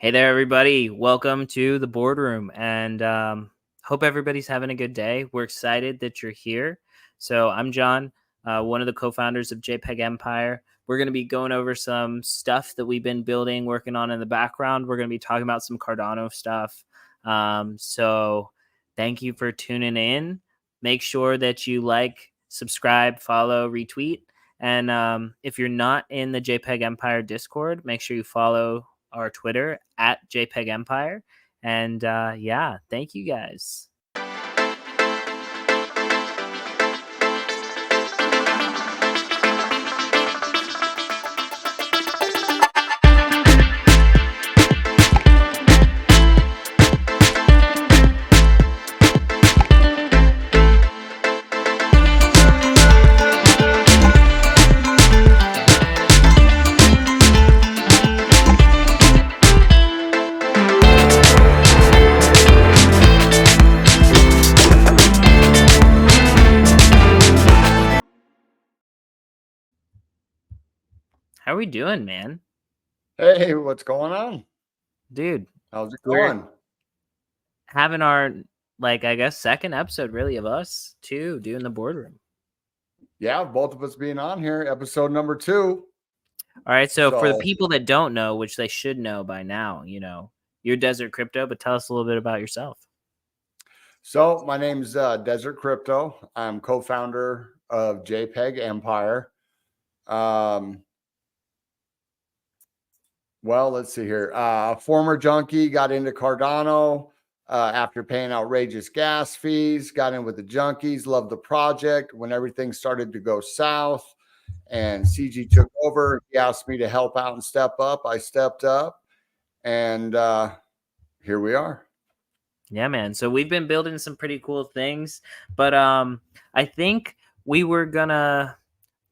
Hey there, everybody. Welcome to the boardroom, and hope everybody's having a good day. We're excited that you're here. So, I'm John, one of the co founders of JPEG Empire. We're going to be going over some stuff that we've been building, working on in the background. We're going to be talking about some Cardano stuff. So, thank you for tuning in. Make sure that you like, subscribe, follow, retweet. And if you're not in the JPEG Empire Discord, make sure you follow our Twitter at JPEG Empire. And yeah, thank you guys. How are we doing, man? Hey, what's going on? Dude, How's it we're going? having our, I guess, second episode really of us too doing the boardroom. Yeah, both of us being on here, episode number 2. All right, so for the people that don't know, which they should know by now, you're Desert Crypto, but tell us a little bit about yourself. So my name's Desert Crypto. I'm co-founder of JPEG Empire. Well, let's see here. Former junkie, got into Cardano after paying outrageous gas fees, got in with the junkies, loved the project. When everything started to go south and CG took over, he asked me to help out and step up. I stepped up, and here we are. Yeah, man. So we've been building some pretty cool things, but I think we were gonna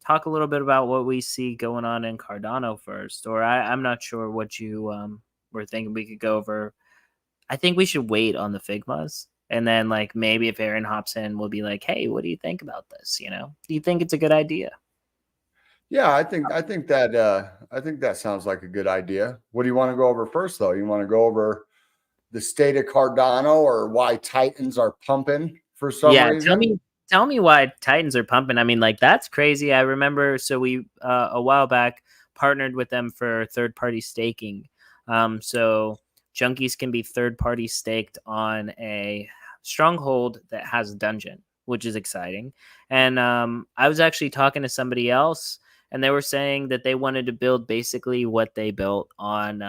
talk a little bit about what we see going on in Cardano first, or I'm not sure what you were thinking we could go over. I think we should wait on the Figmas, and then maybe if Aaron hops in, we'll be like, "Hey, what do you think about this? Do you think it's a good idea?" Yeah, I think that sounds like a good idea. What do you want to go over first, though? You want to go over the state of Cardano or why Titans are pumping for some Yeah, reason? tell me why Titans are pumping. I mean, that's crazy. I remember, so we a while back partnered with them for third party staking. So junkies can be third party staked on a stronghold that has a dungeon, which is exciting. And I was actually talking to somebody else, and they were saying that they wanted to build basically what they built on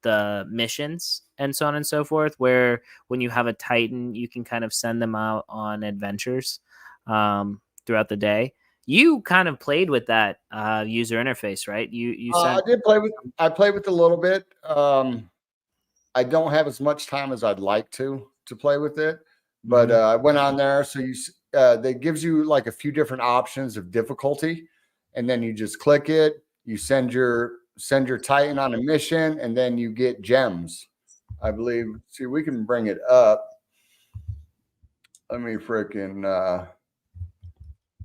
the missions and so on and so forth, where when you have a Titan, you can kind of send them out on adventures throughout the day. You kind of played with that user interface, right? You I sent. did play with. I played with a little bit. I don't have as much time as I'd like to play with it, but I went on there. So that gives you like a few different options of difficulty, and then you just click it. You send your Titan on a mission, and then you get gems. I believe. See, we can bring it up. Let me freaking.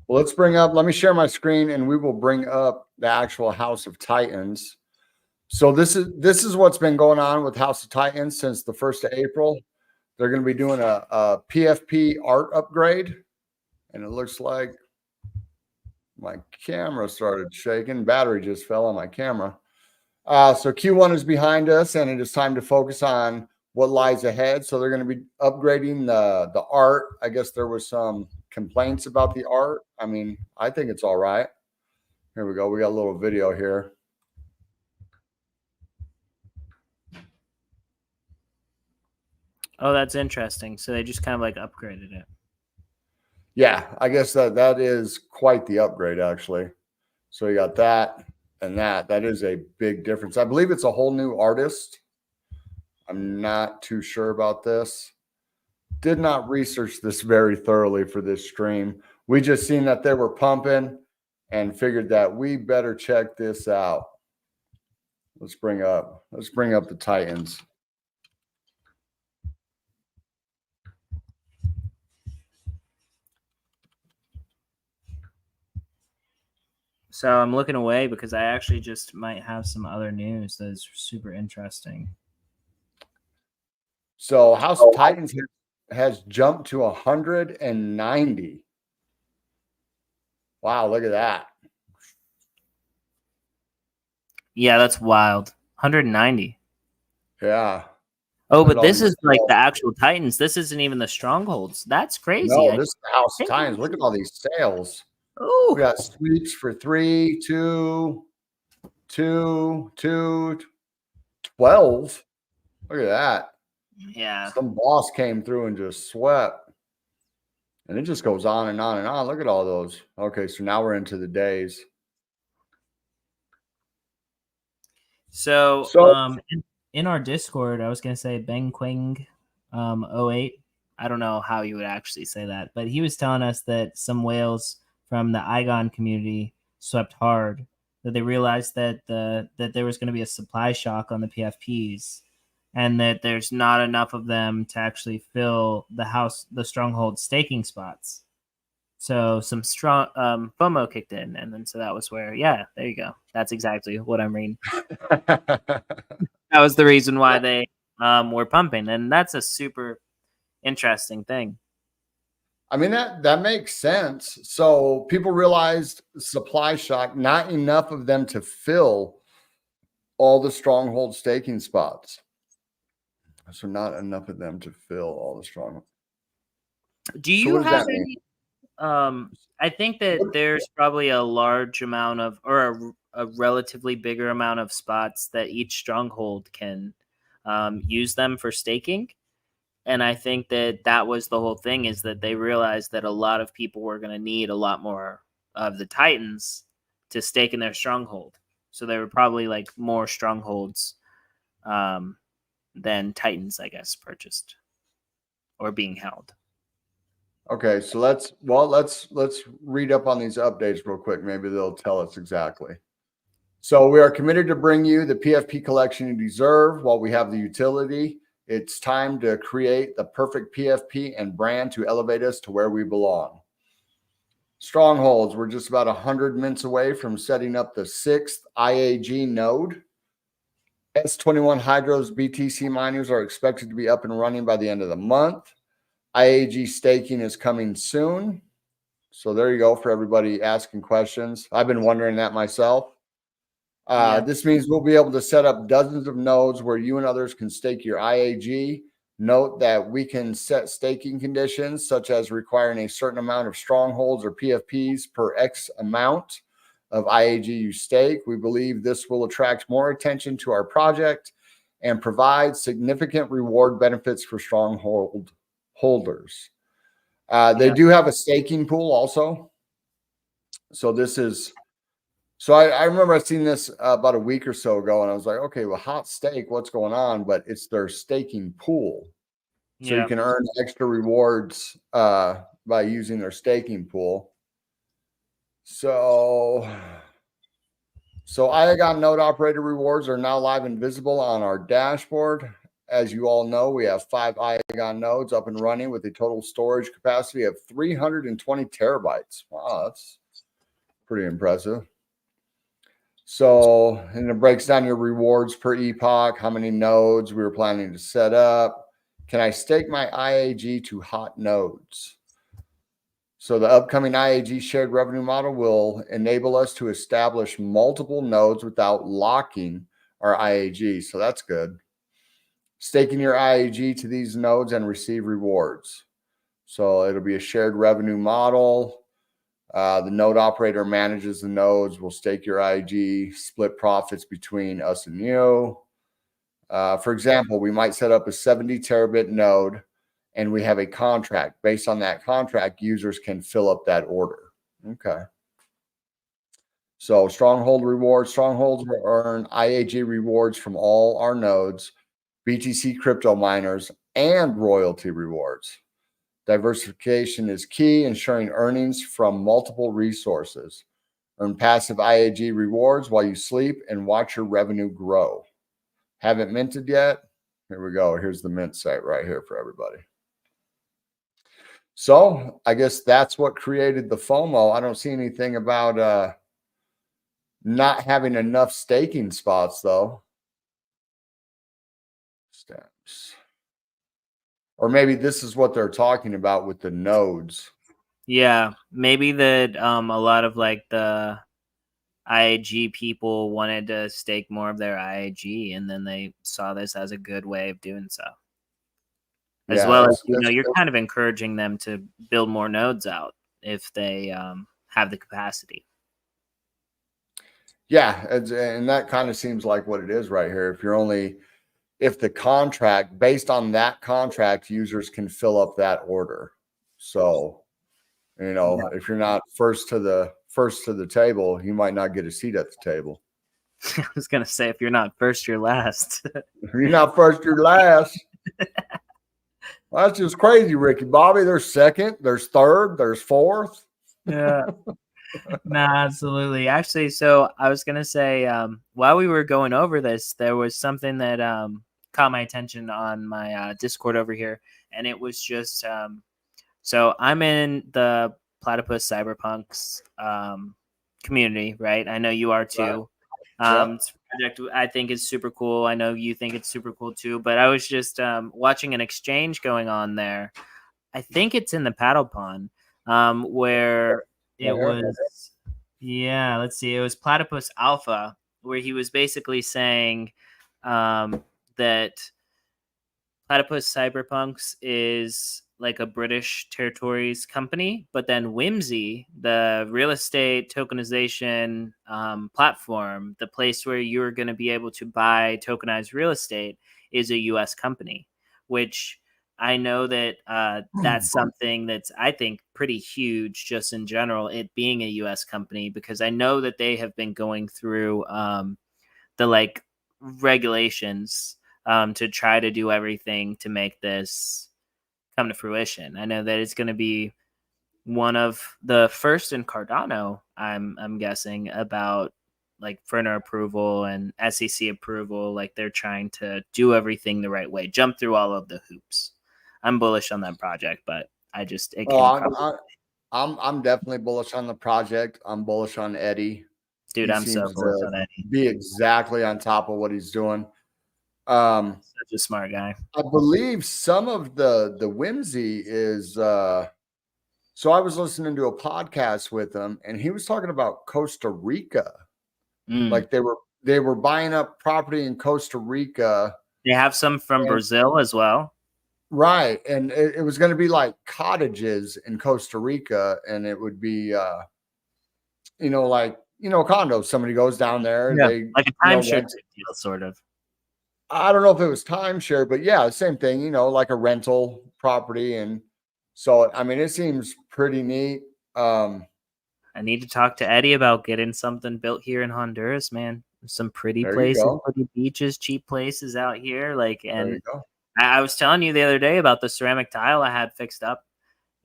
Well, let's bring up. Let me share my screen, and we will bring up the actual House of Titans. So this is what's been going on with House of Titans since the 1st of April. They're going to be doing a PFP art upgrade, and it looks like my camera started shaking. Battery just fell on my camera. So Q1 is behind us, and it is time to focus on what lies ahead. So they're going to be upgrading the art. I guess there was some complaints about the art. I mean, I think it's all right. Here we go. We got a little video here. Oh, that's interesting. So they just kind of upgraded it. Yeah, I guess that is quite the upgrade, actually. So you got that and that. That is a big difference. I believe it's a whole new artist. I'm not too sure about this. Did not research this very thoroughly for this stream. We just seen that they were pumping and figured that we better check this out. Let's bring up the Titans. So I'm looking away because I actually just might have some other news that is super interesting. So House of Titans has jumped to 190. Wow, look at that. Yeah, that's wild. 190. Yeah. Oh, Look at but all this these is like sales. the actual Titans. This isn't even the strongholds. That's crazy. No, I this is the House of think. Titans. Look at all these sales. We Oh, got sweeps for 3, 2, 2, 2, 12. Look at that. yeah. Some boss came through and just swept. And it just goes on and on and on. Look at all those. Okay, so now we're into the days. So, So in our Discord, I was gonna say Beng Quing, '08. I don't know how you would actually say that, but he was telling us that some whales from the Iagon community swept hard. That they realized that that there was going to be a supply shock on the PFPs, and that there's not enough of them to actually fill the stronghold staking spots. So some strong FOMO kicked in, and then so that was where, yeah, there you go. That's exactly what I'm reading. That was the reason why they were pumping, and that's a super interesting thing. I mean that makes sense. So people realized supply shock, not enough of them to fill all the stronghold staking spots. So not enough of them to fill all the stronghold. Do So you what does have that mean? any? I think that there's probably a large amount of, or a relatively bigger amount of spots that each stronghold can use them for staking. And I think that that was the whole thing, is that they realized that a lot of people were going to need a lot more of the Titans to stake in their stronghold. So there were probably like more strongholds um, than Titans, I guess, purchased or being held. Okay, so let's read up on these updates real quick. Maybe they'll tell us exactly. So we are committed to bring you the PFP collection you deserve while we have the utility. It's time to create the perfect PFP and brand to elevate us to where we belong. Strongholds, we're just about 100 minutes away from setting up the 6th IAG node. S21 Hydro's BTC miners are expected to be up and running by the end of the month. IAG staking is coming soon. So there you go for everybody asking questions. I've been wondering that myself. Yeah. This means we'll be able to set up dozens of nodes where you and others can stake your IAG. Note that we can set staking conditions, such as requiring a certain amount of strongholds or PFPs per X amount of IAG you stake. We believe this will attract more attention to our project and provide significant reward benefits for stronghold holders. They Yeah. do have a staking pool also. So this is so I remember I seen this about a week or so ago, and I was like, okay, well, hot steak, what's going on? But it's their staking pool. So you Yeah. can earn extra rewards by using their staking pool. So Iagon node operator rewards are now live and visible on our dashboard. As you all know, we have 5 Iagon nodes up and running with a total storage capacity of 320 terabytes. Wow, that's pretty impressive. So, and it breaks down your rewards per epoch, how many nodes we were planning to set up. Can I stake my IAG to hot nodes? So the upcoming IAG shared revenue model will enable us to establish multiple nodes without locking our IAG. So that's good. Staking your IAG to these nodes and receive rewards. So it'll be a shared revenue model. The node operator manages the nodes. We'll stake your IG, split profits between us and you. For example, we might set up a 70 terabit node and we have a contract. Based on that contract, users can fill up that order. Okay. So stronghold rewards. Strongholds will earn IAG rewards from all our nodes, BTC crypto miners, and royalty rewards. Diversification is key, ensuring earnings from multiple resources. Earn passive IAG rewards while you sleep and watch your revenue grow. Haven't minted yet? Here we go. Here's the mint site right here for everybody. So I guess that's what created the FOMO. I don't see anything about not having enough staking spots though. Steps. or maybe this is what they're talking about with the nodes. Yeah, maybe that a lot of like the IAG people wanted to stake more of their IAG, and then they saw this as a good way of doing so. As Yeah, well as, that's you're kind of encouraging them to build more nodes out if they have the capacity. yeah, and that kind of seems like what it is right here. If the contract, based on that contract, users can fill up that order. So, Yeah. if you're not first to the table, you might not get a seat at the table. I was gonna say, if you're not first, you're last. If you're not first, you're last. Well, that's just crazy, Ricky Bobby. There's second, there's third, there's fourth. Yeah. No, absolutely. Actually, so I was gonna say, while we were going over this, there was something that caught my attention on my Discord over here, and it was just so I'm in the Platypus Cyberpunks community, right? I know you are Right. too. Yep. This project I think is super cool. I know you think it's super cool too. But I was just watching an exchange going on there. I think it's in the paddle pond, where it Right here. was. Yeah, let's see. It was Platypus Alpha, where he was basically saying that Platypus Cyberpunks is like a British territories company, but then Whimsy, the real estate tokenization platform, the place where you're going to be able to buy tokenized real estate, is a U.S. company, which I know that that's something that's, I think, pretty huge just in general, it being a U.S. company, because I know that they have been going through the like regulations to try to do everything to make this come to fruition. I know that it's going to be one of the first in Cardano. I'm guessing about like FIRNA approval and SEC approval. Like they're trying to do everything the right way, jump through all of the hoops. I'm bullish on that project, but it Oh, came across. I'm definitely bullish on the project. I'm bullish on Eddie. Dude, He I'm so seems bullish to on Eddie. be exactly on top of what he's doing. Such a smart guy. I believe some of the whimsy is so I was listening to a podcast with him and he was talking about Costa Rica. Mm. Like they were buying up property in Costa Rica. They have some from And, Brazil as well. right. And it was going to be like cottages in Costa Rica and it would be like condos. Somebody goes down there, Yeah, they like a timeshare rent. deal, sort of. I don't know if it was timeshare, but yeah, same thing, like a rental property. And so, I mean, it seems pretty neat. I need to talk to Eddie about getting something built here in Honduras, man. There's some pretty There you places, go. pretty beaches, cheap places out here. Like, There you and go. I was telling you the other day about the ceramic tile I had fixed up.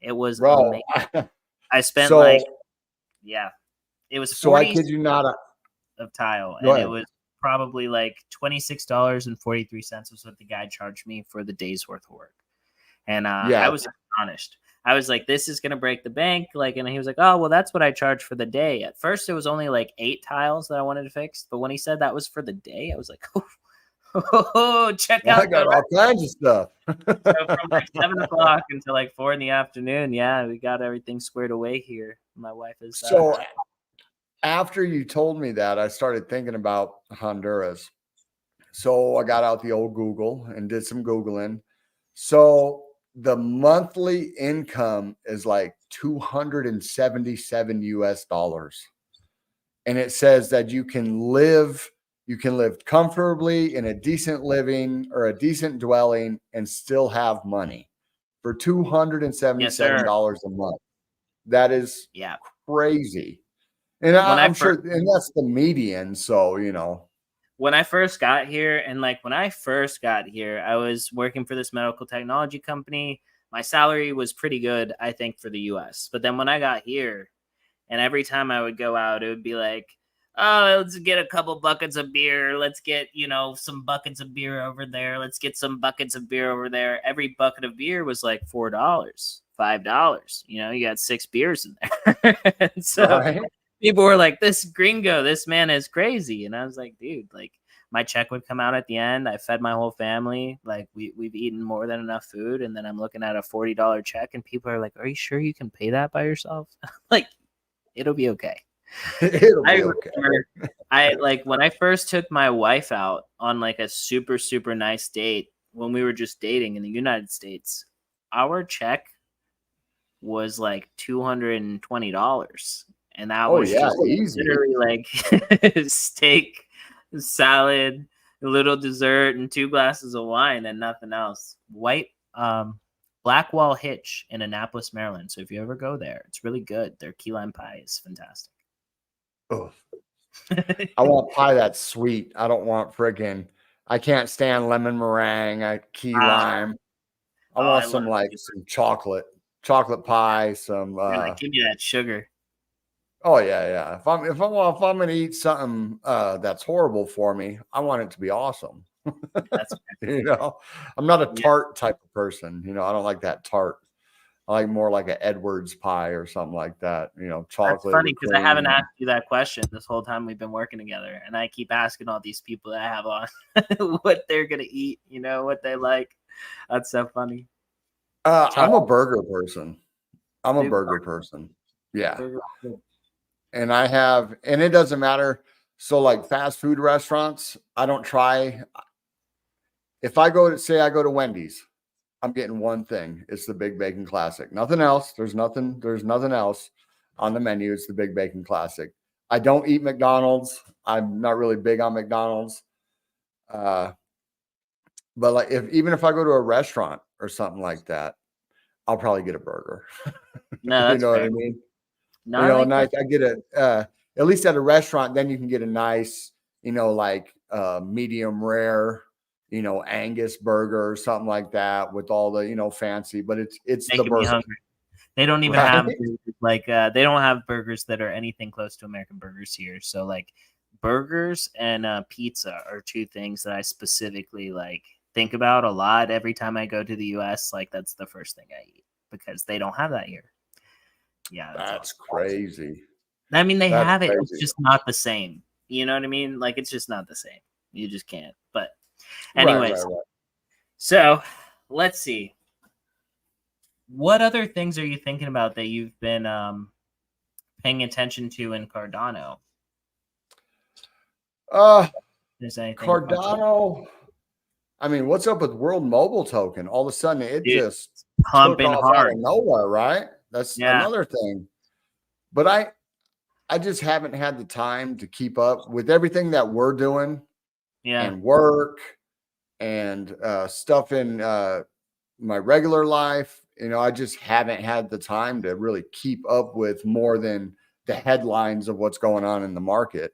It was Bro. amazing. I spent so, like, yeah, it was so I 40 kid you not. of tile, Go and it ahead. was probably like $26.43 was what the guy charged me for the day's worth of work. And I Yeah. was astonished. I was like, this is gonna break the bank. Like, and he was like, oh well, that's what I charge for the day. At first it was only like 8 tiles that I wanted to fix, but when he said that was for the day, I was like, oh, check I out got the all kinds of stuff. so from like 7 o'clock until like 4 in the afternoon. Yeah, we got everything squared away here. My wife is So after you told me that, I started thinking about Honduras. So I got out the old Google and did some Googling. So the monthly income is like 277 US dollars. And it says that you can live comfortably in a decent living or a decent dwelling and still have money for yes, sir. $277 a month. That is Yeah. crazy. And When I I'm first sure, and that's the median. So, when I first got here, and like when I first got here, I was working for this medical technology company. My salary was pretty good, I think, for the US. But then when I got here, and every time I would go out, it would be like, oh, let's get a couple buckets of beer. Let's get, some buckets of beer over there. Let's get some buckets of beer over there. Every bucket of beer was like $4, $5. You got 6 beers in there. And so right? people were like, this gringo, this man is crazy. And I was like, dude, like my check would come out at the end. I fed my whole family. Like we've eaten more than enough food. And then I'm looking at a $40 check and people are like, are you sure you can pay that by yourself? Like, it'll be okay. It'll I be okay. remember I like when I first took my wife out on like a super, super nice date when we were just dating in the United States, our check was like $220. And that Oh was yeah, just easy. literally like steak, salad, a little dessert, and 2 glasses of wine and nothing else. Blackwall Hitch in Annapolis, Maryland. So if you ever go there, it's really good. Their key lime pie is fantastic. Oh, I want pie that's sweet. I don't want friggin'. I can't stand lemon meringue, key lime. I Oh, want I love some like it. some chocolate pie, some You're like, give me that sugar. oh yeah. If I'm gonna eat something that's horrible for me, I want it to be awesome. That's You know, I'm not a yeah. tart type of person. You know, I don't like that tart. I like more like an Edwards pie or something like that. You know, That's chocolate funny with because I haven't cream. asked you that question this whole time we've been working together, and I keep asking all these people that I have on what they're gonna eat, what they like. That's so funny. I'm a Chocolate, burger person. I'm a dude, burger person. Yeah. burger. And it doesn't matter. So like fast food restaurants, I don't try. If I go to Wendy's, I'm getting one thing. It's the Big Bacon Classic. Nothing else. There's nothing else on the menu. It's the Big Bacon Classic. I don't eat McDonald's. I'm not really big on McDonald's. Uh, but like even if I go to a restaurant or something like that, I'll probably get a burger. No, You that's know what fair. I mean? No, You I know, like nice. that. I get at least at a restaurant, then you can get a nice, like medium rare, Angus burger or something like that with all the, fancy, but it's the Making me burger, hungry. They don't even right? have they don't have burgers that are anything close to American burgers here. So like burgers and pizza are two things that I specifically like think about a lot every time I go to the US. Like that's the first thing I eat because they don't have that here. Yeah, that's That's awesome. crazy. I mean, they That's have it. It's crazy. just not the same. You know what I mean? Like it's just not the same. You just can't. But Right, anyways, right. so let's see. What other things are you thinking about that you've been paying attention to in Cardano? Uh, There's anything Cardano. I mean, what's up with World Mobile Token? All of a sudden, it dude, just took pumping off out of hard? nowhere, right? That's Yeah, another thing. But I just haven't had the time to keep up with everything that we're doing yeah, and work and stuff in my regular life. I just haven't had the time to really keep up with more than the headlines of what's going on in the market.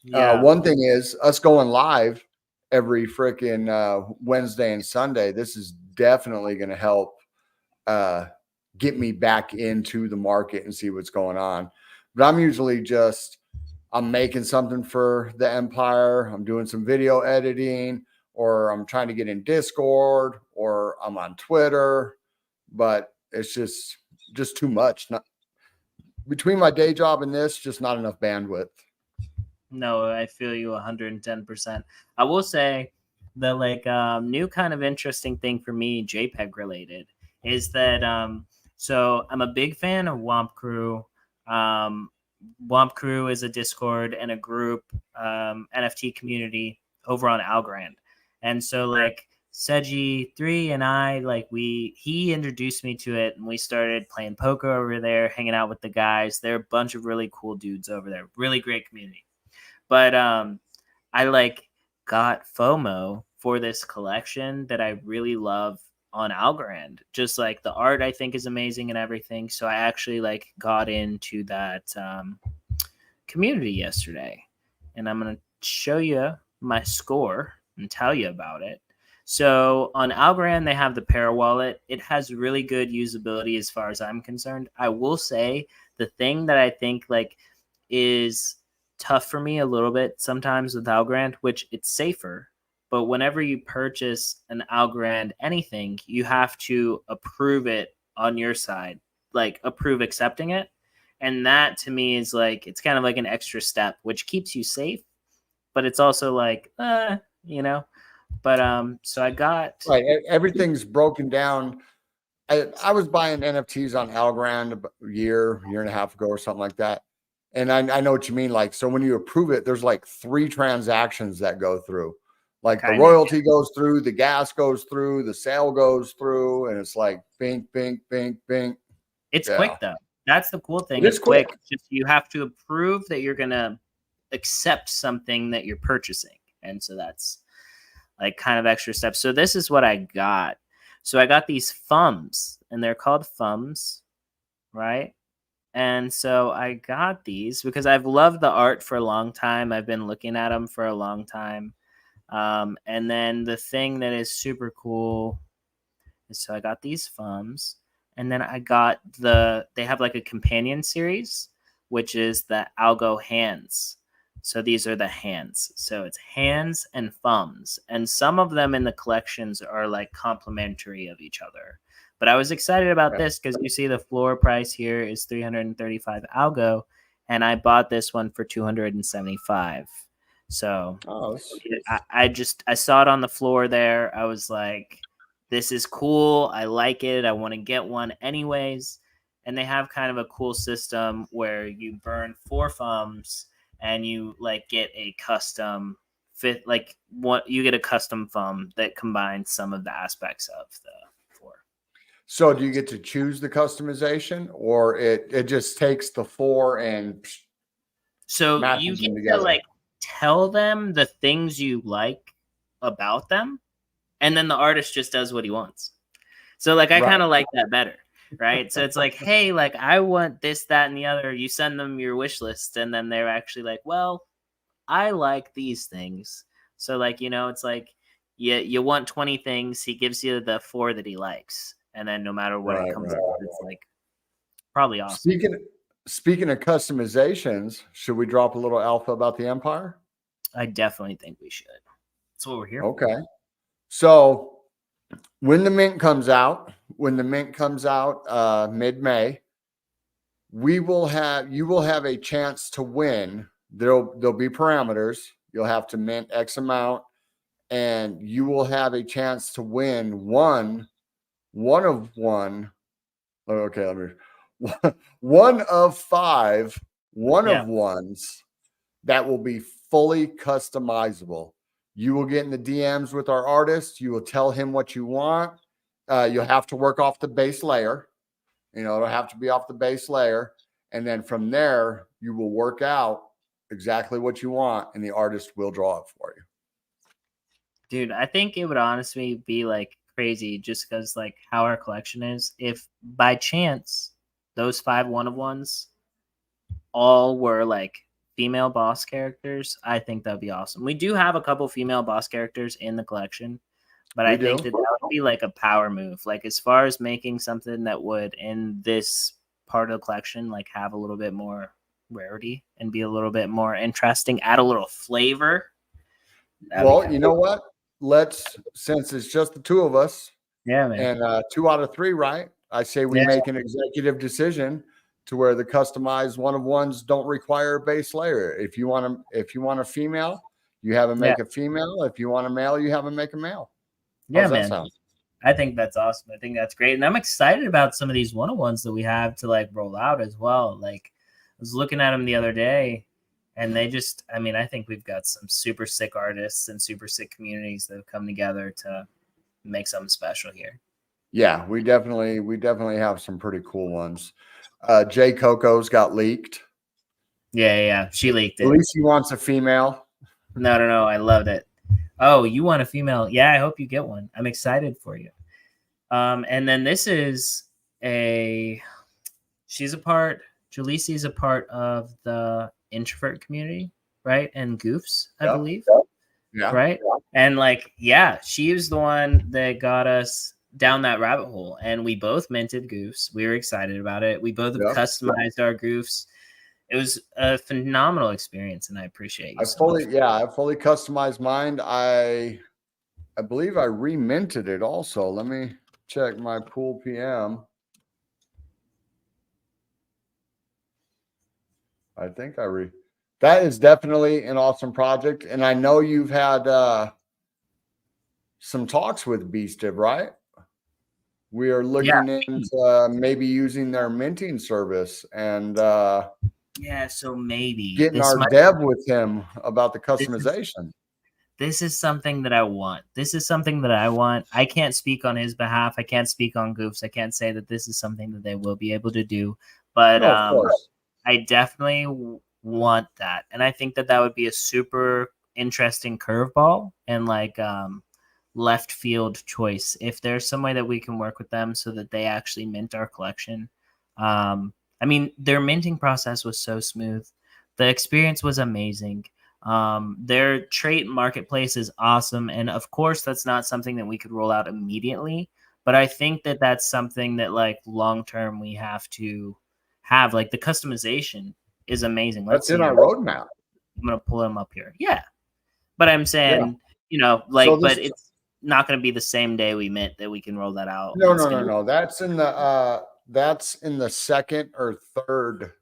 yeah, One thing is us going live every freaking Wednesday and Sunday. This is definitely going to help uh, get me back into the market and see what's going on. But I'm usually I'm making something for the Empire. I'm doing some video editing, or I'm trying to get in Discord, or I'm on Twitter. But it's just too much. Not between my day job and this, just not enough bandwidth. no, I feel you 110%. I will say the like new kind of interesting thing for me, JPEG related, is that so I'm a big fan of Womp Crew. Um, Womp Crew is a Discord and a group NFT community over on Algorand, and so like Seji3 and I like he introduced me to it and we started playing poker over there, hanging out with the guys. They're a bunch of really cool dudes over there. Really great community. But I like got FOMO for this collection that I really love on Algorand. Just like the art I think is amazing and everything. So I actually like got into that community yesterday. And I'm gonna show you my score and tell you about it. So on Algorand, they have the Pair wallet. It has really good usability as far as I'm concerned. I will say the thing that I think like is tough for me a little bit sometimes with Algorand, which it's safer. But whenever you purchase an Algorand anything, you have to approve it on your side, like approve accepting it. And that to me is like, it's kind of like an extra step, which keeps you safe, but it's also like, you know. But so I got Right. Everything's broken down. I was buying NFTs on Algorand a year and a half ago or something like that. And I know what you mean. Like, so when you approve it, there's like 3 transactions that go through. Like the kind of. royalty goes through, the gas goes through, the sale goes through, and it's like bink, bink, bink, bink. It's Yeah. quick though. That's the cool thing. It is It's quick. quick. It's just you have to approve that you're gonna accept something that you're purchasing, and so that's like kind of extra steps. So this is what I got. So I got these FUMs, and they're called FUMs, right? And so I got these because I've loved the art for a long time. I've been looking at them for a long time. And then the thing that is super cool is so I got these FUMs, and then I got they have like a companion series, which is the Algo hands. So these are the hands. So it's hands and thumbs. And some of them in the collections are like complementary of each other. But I was excited about this because you see the floor price here is 335 algo, and I bought this one for 275. So Oh, I saw it on the floor there. I was like, this is cool. I like it. I want to get one anyways. And they have kind of a cool system where you burn 4 thumbs and you like get a custom fit, like what you get a custom thumb that combines some of the aspects of the 4. so do you get to choose the customization, or it just takes the 4 and So you matches get them to together? like tell them the things you like about them, and then the artist just does what he wants. So like I Right. kind of like that better, right? So it's like, hey, like I want this, that, and the other. You send them your wish list, and then they're actually like, well, I like these things. So like, it's like you want 20 things, he gives you the 4 that he likes. And then no matter what it Right, comes right. up, it's like probably awesome. Speaking of customizations, should we drop a little alpha about the Empire? I definitely think we should. That's what we're here for. Okay. So when the mint comes out mid-May, you will have a chance to win. There'll be parameters. You'll have to mint X amount, and you will have a chance to win one of one. Okay, let me one of 5 one Yeah. of ones that will be fully customizable. You will get in the DMs with our artist. You will tell him what you want. You'll have to work off the base layer. It'll have to be off the base layer. And then from there, you will work out exactly what you want, and the artist will draw it for you. Dude, I think it would honestly be like crazy just because like how our collection is. If by chance those 5 one of ones all were like female boss characters, I think that'd be awesome. We do have a couple female boss characters in the collection, but I We think do. that would be like a power move. Like as far as making something that would in this part of the collection like have a little bit more rarity and be a little bit more interesting, add a little flavor. That'd be Well, kind you of know what? Since it's just the 2 of us, yeah, man. and 2 out of 3, right? I say we Yeah, make an executive decision to where the customized one of ones don't require a base layer. If you want a female, you have them yeah, make a female. If you want a male, you have them make a male. yeah, How's that man. sound? I think that's awesome. I think that's great. And I'm excited about some of these one-on-ones that we have to like roll out as well. Like I was looking at them the other day and they just, I mean, I think we've got some super sick artists and super sick communities that have come together to make something special here. Yeah, we definitely have some pretty cool ones. Jay Coco's got leaked. Yeah, yeah, yeah. She leaked At it. least he wants a female. No, no, no. I loved it. Oh, you want a female? Yeah, I hope you get one. I'm excited for you. And then this is she's a part, Jaleesi's a part of the introvert community, right? And Goofs, I Yep. believe, Yeah. right? And like, yeah, she was the one that got us down that rabbit hole. And we both minted Goofs. We were excited about it. We both have Yep. customized our Goofs. It was a phenomenal experience, and I appreciate you so much. I fully customized mine. I believe I reminted it also. Let me check my pool PM. I think that is definitely an awesome project. And I know you've had some talks with Beastive, right? We are Yeah. looking into maybe using their minting service and Yeah, so maybe getting our dev with him about the this is customization. this is something that I want. This is something that I want. I can't speak on his behalf. I can't speak on Goofs. I can't say that this is something that they will be able to do, but No, of course. I definitely want that, and I think that that would be a super interesting curveball and like left field choice. If there's some way that we can work with them so that they actually mint our collection, I mean, their minting process was so smooth. The experience was amazing. Their trait marketplace is awesome, and of course, that's not something that we could roll out immediately. But I think that that's something that, like, long term, we have to have. Like, the customization is amazing. Let's That's in see our here. roadmap. I'm gonna pull them up here. Yeah, but I'm Yeah. saying, So but this it's not gonna be the same day we mint that we can roll that out. no It's no no gonna, no. That's in the second or third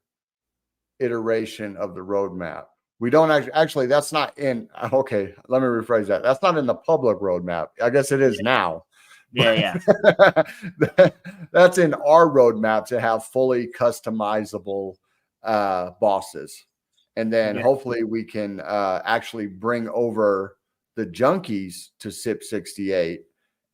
iteration of the roadmap. We don't actually that's not in okay, let me rephrase that. That's not in the public roadmap. I guess it is now. yeah, yeah, But that's in our roadmap to have fully customizable bosses. And then yeah. hopefully we can actually bring over the junkies to SIP 68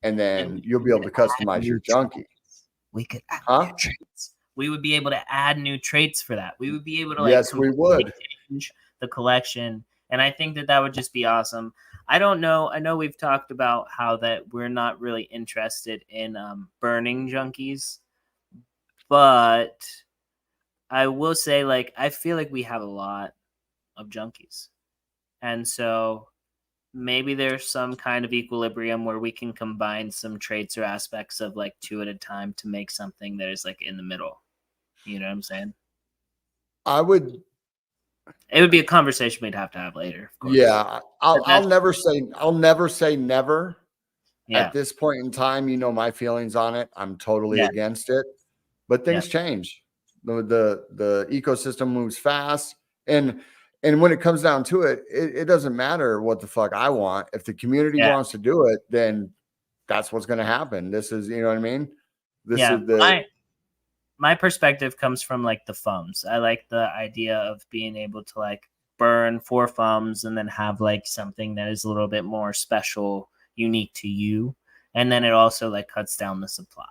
and And then we you'll be able to could add customize your new junkie. traits. We could add new Huh? traits. We would be able to add new traits for that. We would be able to like Yes, we completely would. change the collection, and I think that that would just be awesome. I don't know. I know we've talked about how that we're not really interested in burning junkies, but I will say, like, I feel like we have a lot of junkies, and so maybe there's some kind of equilibrium where we can combine some traits or aspects of like two at a time to make something that is like in the middle. You know what I'm saying? I would It would be a conversation we'd have to have later, of course. yeah, But I'll that's never say never. At yeah, this point in time, you know my feelings on it. I'm totally yeah, against it, but yeah, things change. The ecosystem moves fast, and when it comes down to it, it doesn't matter what the fuck I want. If the community yeah, wants to do it, then that's what's going to happen. This is, you know what I mean? This yeah. is the My perspective comes from like the fums. I like the idea of being able to like burn 4 fums and then have like something that is a little bit more special, unique to you. And then it also like cuts down the supply.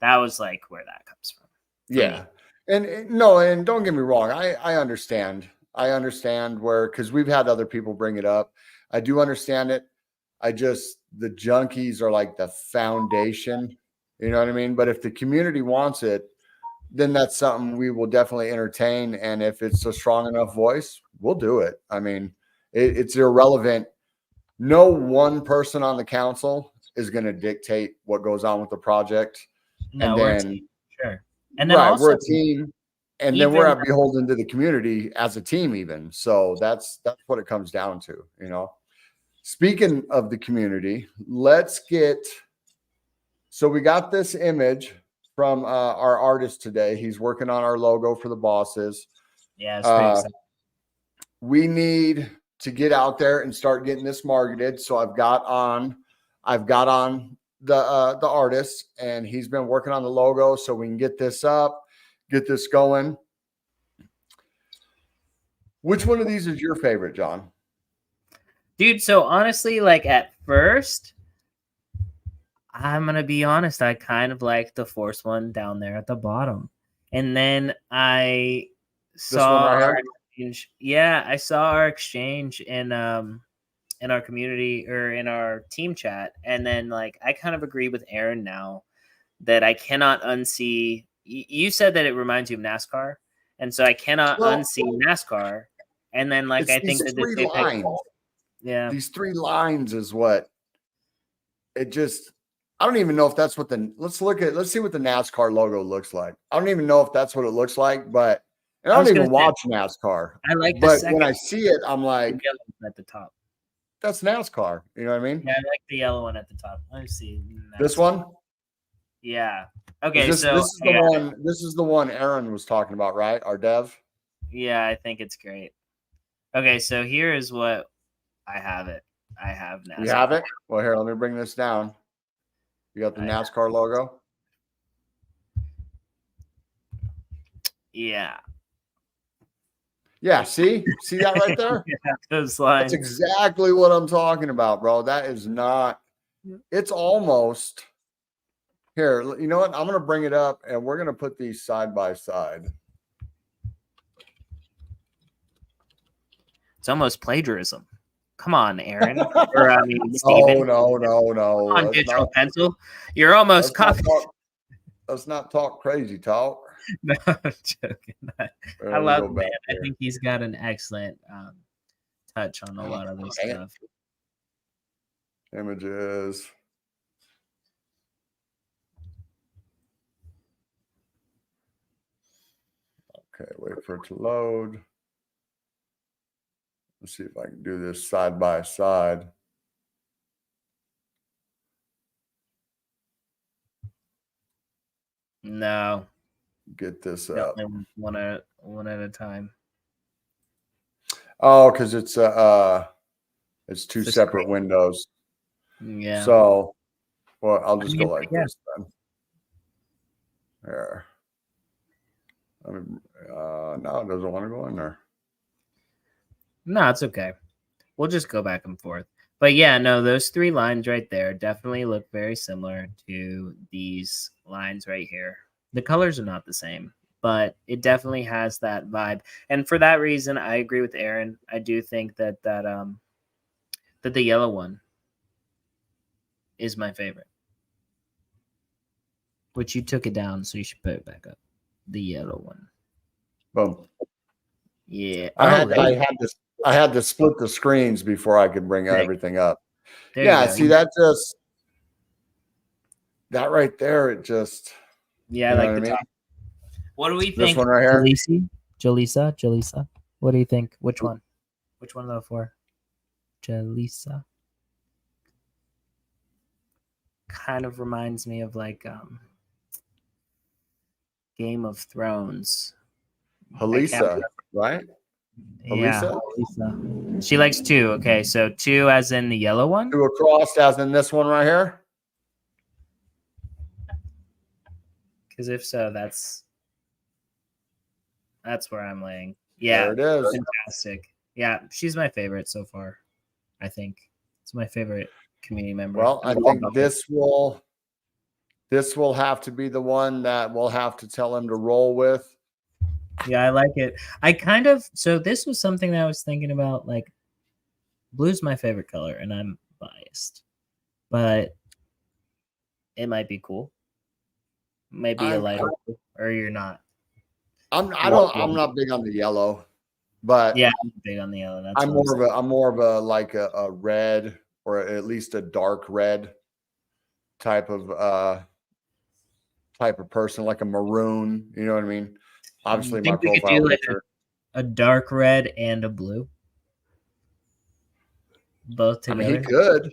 That was like where that comes from for yeah. me. And no, and don't get me wrong. I understand. I understand where because we've had other people bring it up. I do understand it. I just the junkies are like the foundation. You know what I mean? But if the community wants it, then that's something we will definitely entertain. And if it's a strong enough voice, we'll do it. I mean, it's irrelevant. No one person on the council is going to dictate what goes on with the project. And No, we're a then, team, sure. And then right, we're also a team. And then we're even at beholden to the community as a team, even. So that's what it comes down to, you know. Speaking of the community, let's get so we got this image from our artist today. He's working on our logo for the bosses. yeah, it's pretty Uh, exciting. we need to get out there and start getting this marketed. So I've got on the artist, and he's been working on the logo so we can get this up, get this going. Which one of these is your favorite, John? Dude, so honestly, like at first, I'm gonna be honest, I kind of like the Force one down there at the bottom. And then I This one saw right our here. exchange. Yeah, I saw our exchange in our community or in our team chat. And then like I kind of agree with Aaron now that I cannot unsee you said that it reminds you of NASCAR. And so I cannot Well, unsee NASCAR. And then like it's I these think that this three Apex, lines. yeah. These three lines is what it just I don't even know if that's what the let's see what the NASCAR logo looks like. I don't even know if that's what it looks like, but and I I don't was gonna even say watch NASCAR. I like the But when second I see it, I'm the like, yellow one at the top. that's NASCAR. You know what I mean? Yeah, I like the yellow one at the top. Let me see. This NASCAR. one Yeah. is Okay, this so this is the one this is the one Aaron was talking about, right? Our dev. yeah, I think it's great. Okay, so here is what I have it. I have NASCAR. You have it? Well, here, let me bring this down. You got the NASCAR logo? Yeah. Yeah, see that right there? Those That's lines. exactly what I'm talking about, bro. That is not. It's almost here. You know what? I'm gonna bring it up, and we're gonna put these side by side. It's almost plagiarism. Come on, Aaron. Or I mean, No, Steven. no. Come on, Let's digital not. pencil. You're almost Let's not copying. talk. Let's not talk crazy talk. No, I'm joking. I Let me love go the back man. I here. think he's got an excellent touch on a lot of this Dang it. stuff. Images. Okay, wait for it to load. Let's see if I can do this side by side. No, Get this up. one at a time. Oh, because it's two It's separate windows. Yeah. So, well, I'll just go like this then. There. No, it doesn't want to go in there. No, it's okay. We'll just go back and forth. But yeah, no, those three lines right there definitely look very similar to these lines right here. The colors are not the same, but it definitely has that vibe. And for that reason, I agree with Aaron. I do think that the yellow one is my favorite. Which you took it down, so you should put it back up. The yellow one. Boom. Yeah. I had to split the screens before I could bring everything up. Yeah, see that right there, it just I like the top. What do we think? This one right here? Jaleesa. What do you think? Which one? Which one of the four? Jaleesa. Kind of reminds me of like Game of Thrones. Halisa, right? Yeah, Halisa. She likes two. Okay, so two as in the yellow one? Two across as in this one right here? Because if so, that's where I'm laying. Yeah, there it is. Fantastic. Yeah, she's my favorite so far. I think it's my favorite community member. Well, I think this will have to be the one that we'll have to tell him to roll with. Yeah, I like it. So this was something that I was thinking about. Like, blue's my favorite color, and I'm biased, but it might be cool. Maybe a lighter, or you're not. I'm not big on the yellow, but yeah, I'm big on the yellow. That's I'm more of a like a red, or at least a dark red type of person, like a maroon. You know what I mean? Obviously, my profile picture. A dark red and a blue, both together. I mean, he could.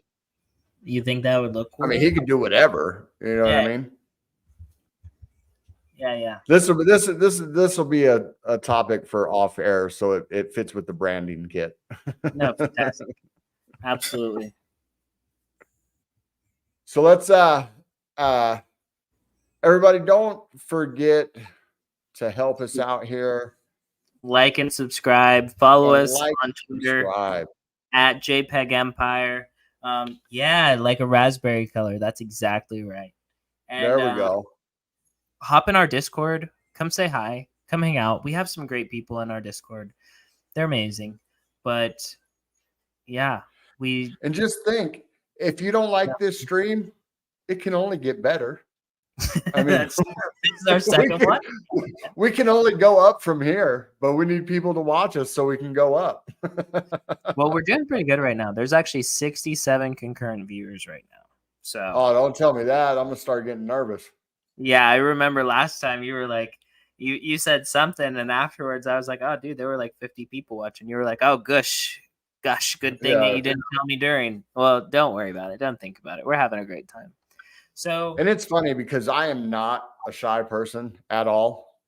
You think that would look cool? I mean, he could do whatever. You know what I mean? Yeah. This will be a topic for off air, so it fits with the branding kit. No, fantastic. Absolutely. So let's everybody, don't forget to help us out here. Like and subscribe. Follow us on Twitter at JPEG Empire. Yeah, like a raspberry color. That's exactly right. And there we go. Hop in our Discord. Come say hi. Come hang out. We have some great people in our Discord. They're amazing. But yeah, and just think, if you don't like this stream, it can only get better. I mean, this is our second one. We can only go up from here, but we need people to watch us so we can go up. Well, we're doing pretty good right now. There's actually 67 concurrent viewers right now. So don't tell me that. I'm gonna start getting nervous. Yeah, I remember last time you were like, you said something, and afterwards I was like, oh, dude, there were like 50 people watching. You were like, oh, gosh, good thing that you didn't tell me during. Well, don't worry about it. Don't think about it. We're having a great time. So, and it's funny because I am not a shy person at all.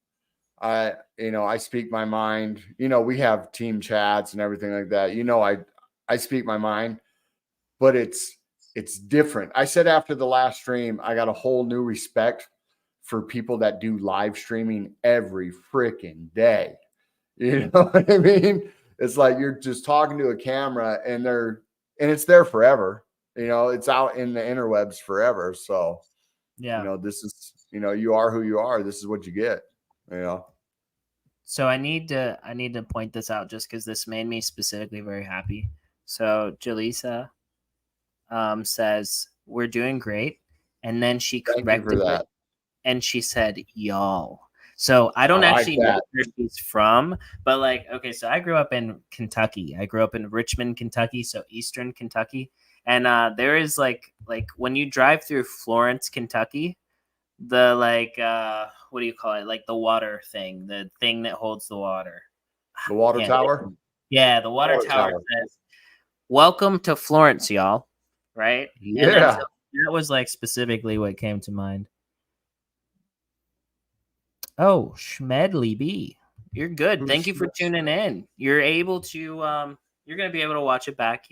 I speak my mind. We have team chats and everything like that. I speak my mind, but it's different. I said after the last stream, I got a whole new respect for people that do live streaming every freaking day. You know what I mean? It's like you're just talking to a camera and it's there forever. It's out in the interwebs forever. So, Yeah. this is, you are who you are. This is what you get, you know. So I need to point this out just because this made me specifically very happy. So Jaleesa says we're doing great, and then she Thank you for corrected it that. and she said y'all. So I I don't like actually know that. where she's from, but like, okay, so I grew up in Kentucky. I grew up in Richmond, Kentucky, so Eastern Kentucky, and there is like when you drive through Florence, Kentucky, the like what do you call it? Like the water thing, the thing that holds the water. The water Can't think tower. of it. Yeah, the water Water tower tower. says, "Welcome to Florence, y'all." Right? And then so Yeah. that was like specifically what came to mind. Oh, Schmedley B. You're good. Who's Thank you for tuning in. You're able to you're gonna be able to watch it back,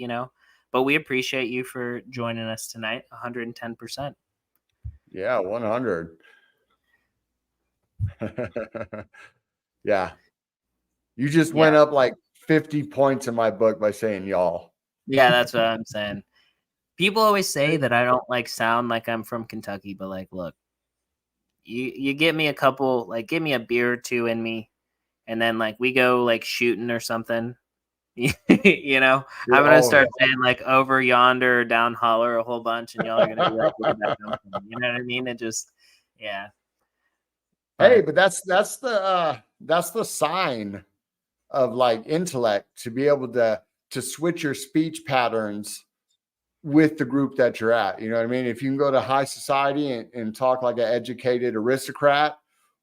But we appreciate you for joining us tonight, 110%. Yeah, 100. Yeah. You just Yeah. went up like 50 points in my book by saying y'all. Yeah, that's what I'm saying. People always say that I don't like sound like I'm from Kentucky, but like look, you get me a couple, like give me a beer or two in me, and then like we go like shooting or something. I'm gonna Oh, start saying like over yonder or down holler a whole bunch, and y'all are gonna be like, where did that come from? You know what I mean? It just, yeah. hey, But but that's the sign of like intellect to be able to switch your speech patterns with the group that you're at. You know what I mean? If you can go to high society and talk like an educated aristocrat,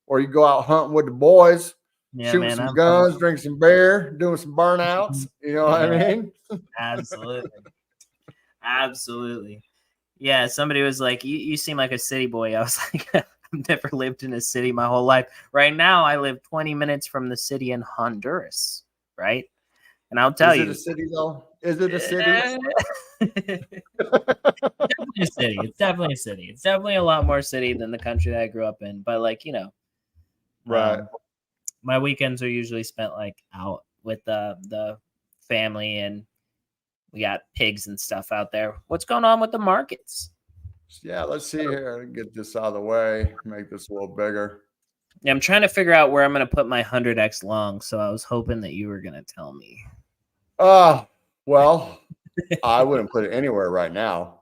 or you go out hunting with the boys, yeah, shooting man, some I'm humble. guns, drinking some beer, doing some burnouts. You know what I Yeah, mean? absolutely, absolutely. Yeah, somebody was like, "You seem like a city boy." I was like, "I've never lived in a city my whole life. Right now, I live 20 minutes from the city in Honduras, right?" And I'll tell Is it a you, city though? Is it a city? eh, definitely a city. It's definitely a city. It's definitely a lot more city than the country that I grew up in. But like, Right. my weekends are usually spent like out with the family, and we got pigs and stuff out there. What's going on with the markets? Yeah, let's see here. Get this out of the way. Make this a little bigger. Yeah, I'm trying to figure out where I'm gonna put my 100x long. So I was hoping that you were gonna tell me. Well, I wouldn't put it anywhere right now.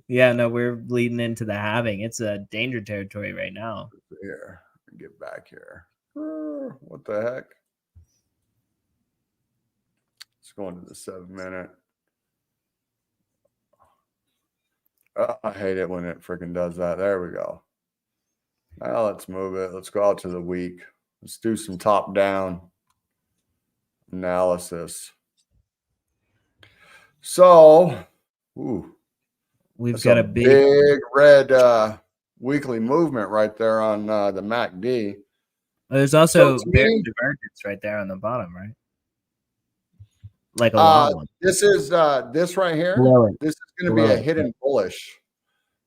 Yeah, no, we're leading into the halving. It's a danger territory right now. Here, get back here. What the heck? Let's go into the 7 minute. I hate it when it freaking does that. There we go. Now let's move it. Let's go out to the week. Let's do some top down analysis. So, We've that's got a a big. big red weekly movement right there on the MACD. There's So also to bearish me, divergence right there on the bottom, right? Like a long one. this is this right here. Below it. This is going to be Below a it. hidden bullish.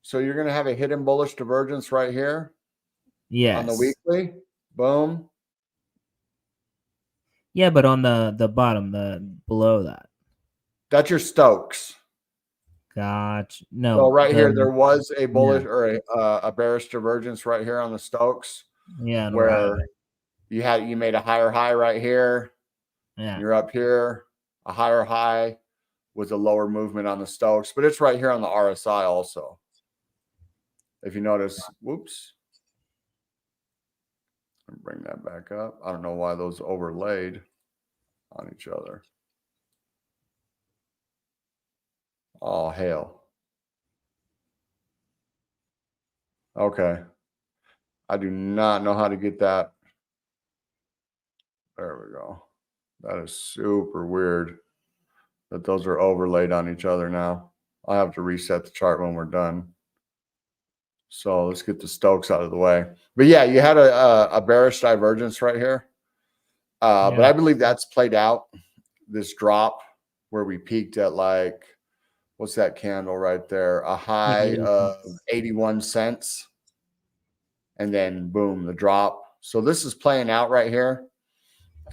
So you're going to have a hidden bullish divergence right here on the Yes. weekly. Boom. Yeah, but on the bottom, the below that. That's your Stokes. Gotcha. So No, right here, there was a yeah, bullish or a bearish divergence right here on the Stokes, yeah, on the right. where you made a higher high right here. Yeah. You're up here. A higher high was a lower movement on the Stokes, but it's right here on the RSI also. If you notice, whoops. Bring that back up. I don't know why those overlaid on each other. Oh, hell. Okay. I do not know how to get that. There we go. That is super weird that those are overlaid on each other now. I'll have to reset the chart when we're done. So let's get the Stokes out of the way. But yeah, you had a bearish divergence right here. But I believe that's played out. This drop where we peaked at like, what's that candle right there? A high of 81 cents. And then boom, the drop. So this is playing out right here.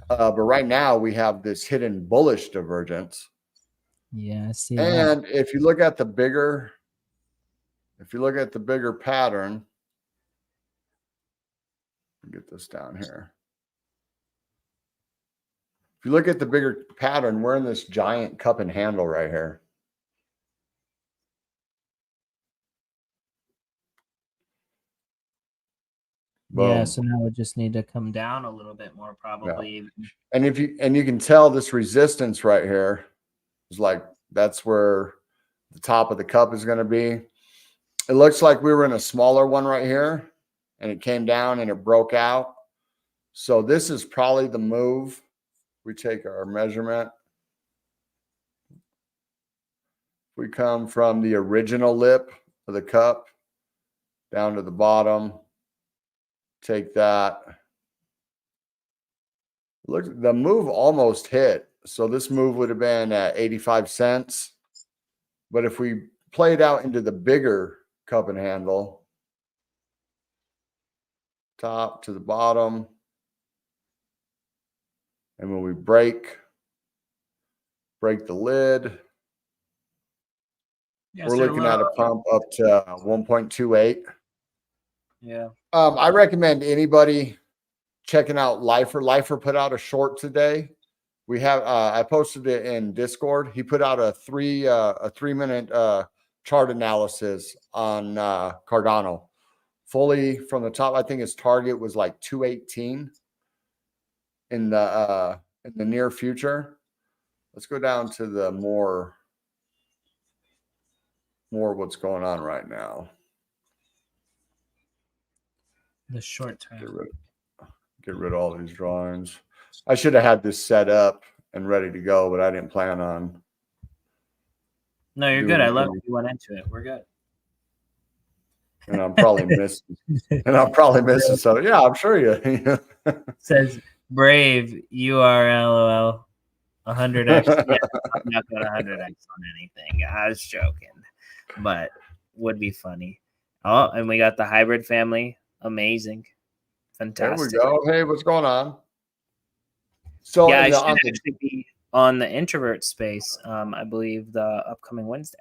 But right now we have this hidden bullish divergence. Yeah, I see that. And if you look at the bigger pattern, get this down here. If you look at the bigger pattern, we're in this giant cup and handle right here. Boom. Yeah, so now we just need to come down a little bit more, probably. Yeah. And you can tell this resistance right here is like, that's where the top of the cup is going to be. It looks like we were in a smaller one right here, and it came down and it broke out. So this is probably the move. We take our measurement. We come from the original lip of the cup down to the bottom. Take that. Look, the move almost hit. So this move would have been at 85 cents. But if we played out into the bigger cup and handle, top to the bottom, and when we break the lid, we're looking at a pump up to 1.28. Yeah. I recommend anybody checking out Lifer. Lifer put out a short today. We have I posted it in Discord. He put out a 3-minute chart analysis on Cardano, fully from the top. I think his target was like 218 in the near future. Let's go down to the more what's going on right now. The short term. Get rid of all these drawings. I should have had this set up and ready to go, but I didn't plan on. No, you're good. I love you went into it. We're good. And I'm probably missing. So yeah, I'm sure you. Says Brave, you are LOL. 100x. Yeah, I'm not going 100x on anything. I was joking, but would be funny. Oh, and we got the hybrid family. Amazing. Fantastic. There we go. Hey, what's going on? So yeah, I should actually be on the introvert space. I believe the upcoming Wednesday.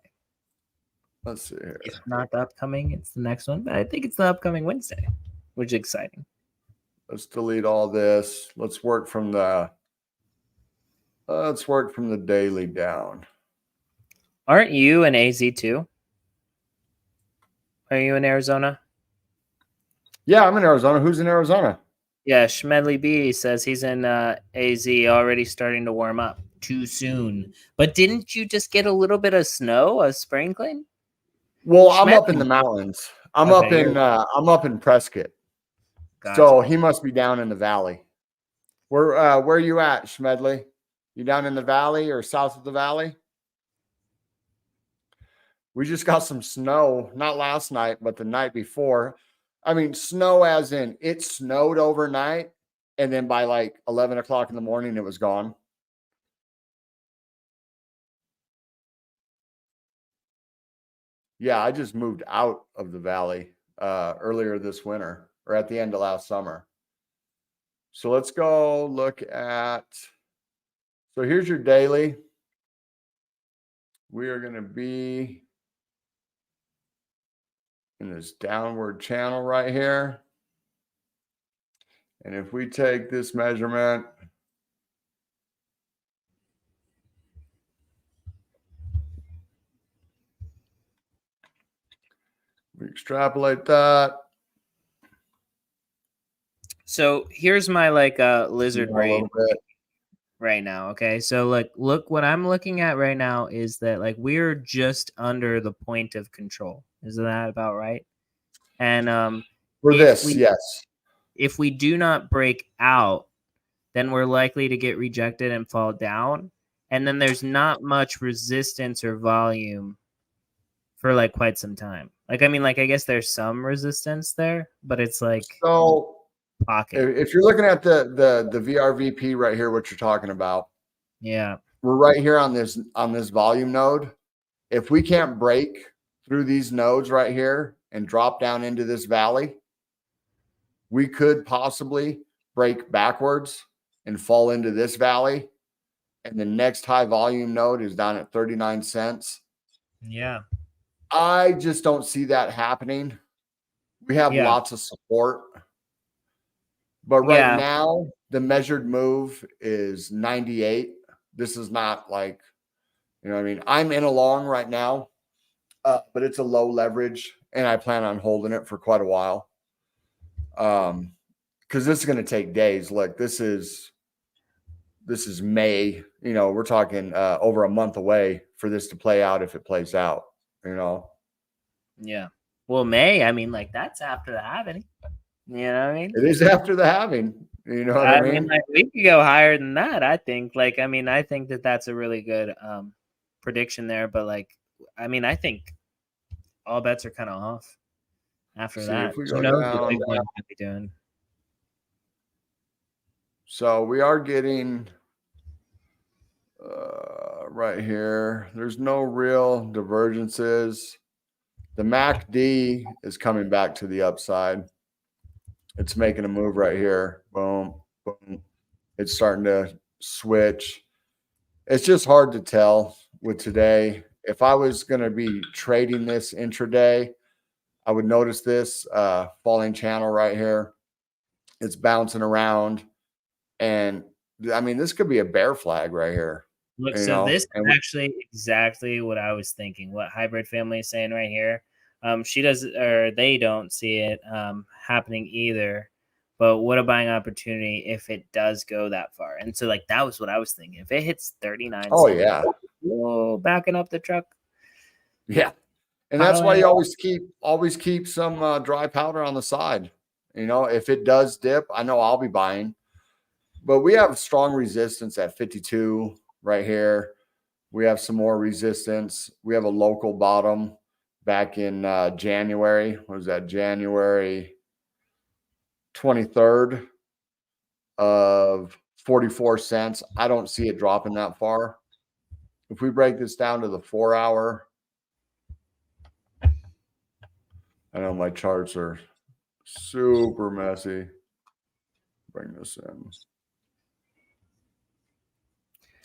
Let's see here. If not the upcoming, it's the next one. But I think it's the upcoming Wednesday, which is exciting. Let's delete all this. Let's work from the daily down. Aren't you in AZ too? Are you in Arizona? Yeah, I'm in Arizona. Who's in Arizona? Yeah, Schmedley B says he's in AZ, already starting to warm up. Too soon. But didn't you just get a little bit of snow, a sprinkling? Well, I'm up in the mountains. I'm up in Prescott. Gotcha. So he must be down in the valley. Where are you at, Schmedley? You down in the valley or south of the valley? We just got some snow, not last night, but the night before. I mean, snow as in it snowed overnight, and then by like 11 o'clock in the morning, it was gone. Yeah, I just moved out of the valley earlier this winter, or at the end of last summer. So let's go look at, so here's your daily. We are going to be in this downward channel right here. And if we take this measurement, we extrapolate that. So here's my lizard brain right now. Okay, so look what I'm looking at right now is that we're just under the point of control. Isn't that about right? And for this, yes. If we do not break out, then we're likely to get rejected and fall down. And then there's not much resistance or volume for like quite some time. Like, I mean, like, I guess there's some resistance there, but it's like So pocket. if you're looking at the VRVP right here, what you're talking about, Yeah. we're right here on this volume node. If we can't break through these nodes right here and drop down into this valley, we could possibly break backwards and fall into this valley. And the next high volume node is down at 39 cents. Yeah. I just don't see that happening. We have Yeah. lots of support. But right Yeah. now, the measured move is 98. This is not like, you know what I mean? I'm in a long right now, but it's a low leverage, and I plan on holding it for quite a while. Because this is going to take days. Look, this is May. You know, we're talking over a month away for this to play out if it plays out. You know. Yeah. Well, May, I mean, like, that's after the halving. You know what I mean? It is after the halving. You know what I I mean, mean? like, we could go higher than that, I think. Like, I mean, I think that that's a really good prediction there. But, like, I mean, I think all bets are kind of off after See that. if we Who go knows what down. Bitcoin's going to be doing? So we are getting right here. There's no real divergences. The MACD is coming back to the upside. It's making a move right here. Boom, boom. It's starting to switch. It's just hard to tell with today. If I was going to be trading this intraday, I would notice this falling channel right here. It's bouncing around. And I mean, this could be a bear flag right here. Look, You so know, this is and actually exactly what I was thinking. What Hybrid Family is saying right here. She does, or they don't see it happening either. But what a buying opportunity if it does go that far. And so, like, that was what I was thinking. If it hits 39 oh cents, yeah, whoa, backing up the truck. yeah. And that's why Piling you up. always keep some dry powder on the side. You know, if it does dip, I know I'll be buying. But we have strong resistance at 52 right here. We have some more resistance. We have a local bottom back in January. What was that? January 23rd of 44 cents. I don't see it dropping that far. If we break this down to the 4-hour, I know my charts are super messy. Bring this in.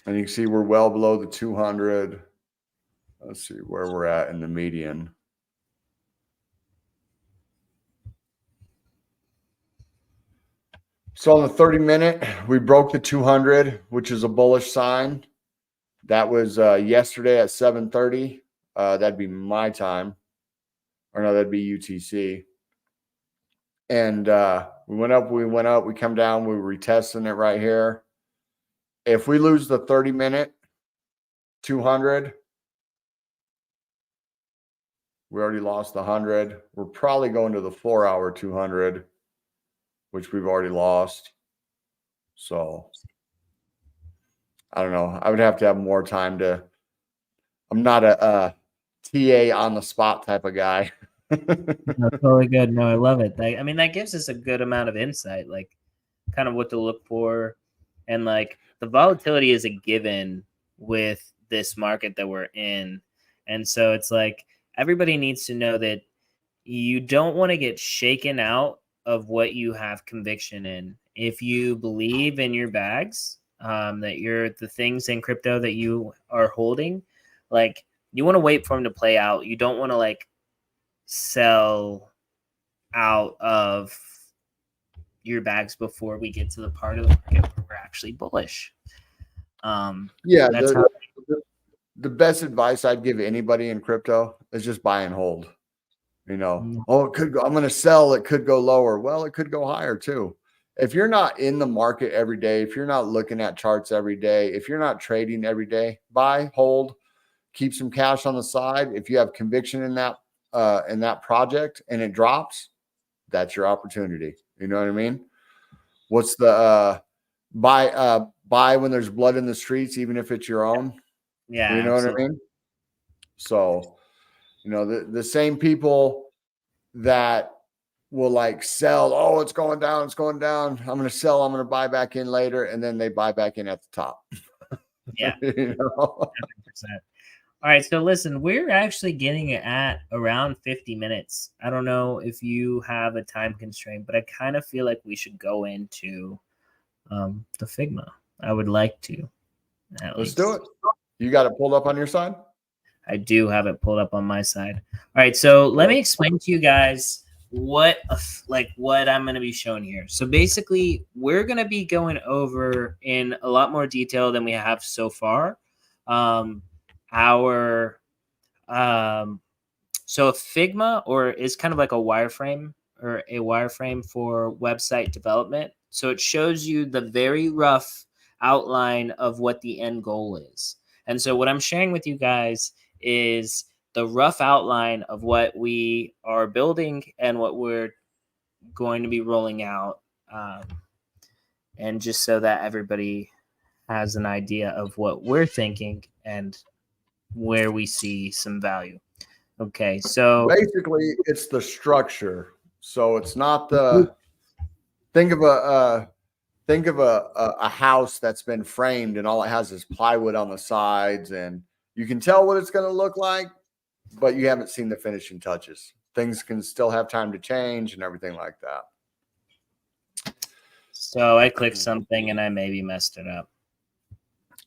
And you can see we're well below the 200. Let's see where we're at in the median. So on the 30-minute, we broke the 200, which is a bullish sign. That was yesterday at 7:30. That'd be my time. Or no, that'd be UTC. And we went up, we come down, we were retesting it right here. If we lose the 30-minute 200, we already lost the 100. We're probably going to the 4-hour 200, which we've already lost. So I don't know. I would have to have more time to. I'm not a TA on the spot type of guy. No, totally good. No, I love it. I mean, that gives us a good amount of insight, like kind of what to look for. And like the volatility is a given with this market that we're in. And so it's like everybody needs to know that you don't want to get shaken out of what you have conviction in. If you believe in your bags, that you're the things in crypto that you are holding, like you want to wait for them to play out. You don't want to like sell out of your bags before we get to the part of the market where we're actually bullish. Yeah, That's how. the best advice I'd give anybody in crypto is just buy and hold. You know, Mm, oh, it could go, I'm going to sell, it could go lower. Well, it could go higher too. If you're not in the market every day, if you're not looking at charts every day, if you're not trading every day, buy, hold, keep some cash on the side. If you have conviction in that project and it drops, that's your opportunity. You know what I mean? What's the buy when there's blood in the streets, even if it's your own? Yeah, You know what I absolutely. mean? So You know, the same people that will like sell, oh, it's going down, it's going down. I'm going to sell, I'm going to buy back in later. And then they buy back in at the top. Yeah. You know? 100%. All right, so listen, we're actually getting it at around 50 minutes. I don't know if you have a time constraint, but I kind of feel like we should go into the Figma. I would like to, at Let's least. do it. You got it pulled up on your side? I do have it pulled up on my side. All right, so let me explain to you guys what I'm going to be showing here. So basically, we're going to be going over in a lot more detail than we have so far. Our So a Figma or is kind of like a wireframe for website development. So it shows you the very rough outline of what the end goal is. And so what I'm sharing with you guys is the rough outline of what we are building and what we're going to be rolling out. And just so that everybody has an idea of what we're thinking and where we see some value. Okay, so basically it's the structure. So it's not the think of a house that's been framed and all it has is plywood on the sides, and you can tell what it's going to look like, but you haven't seen the finishing touches. Things can still have time to change and everything like that. So I clicked something and I maybe messed it up.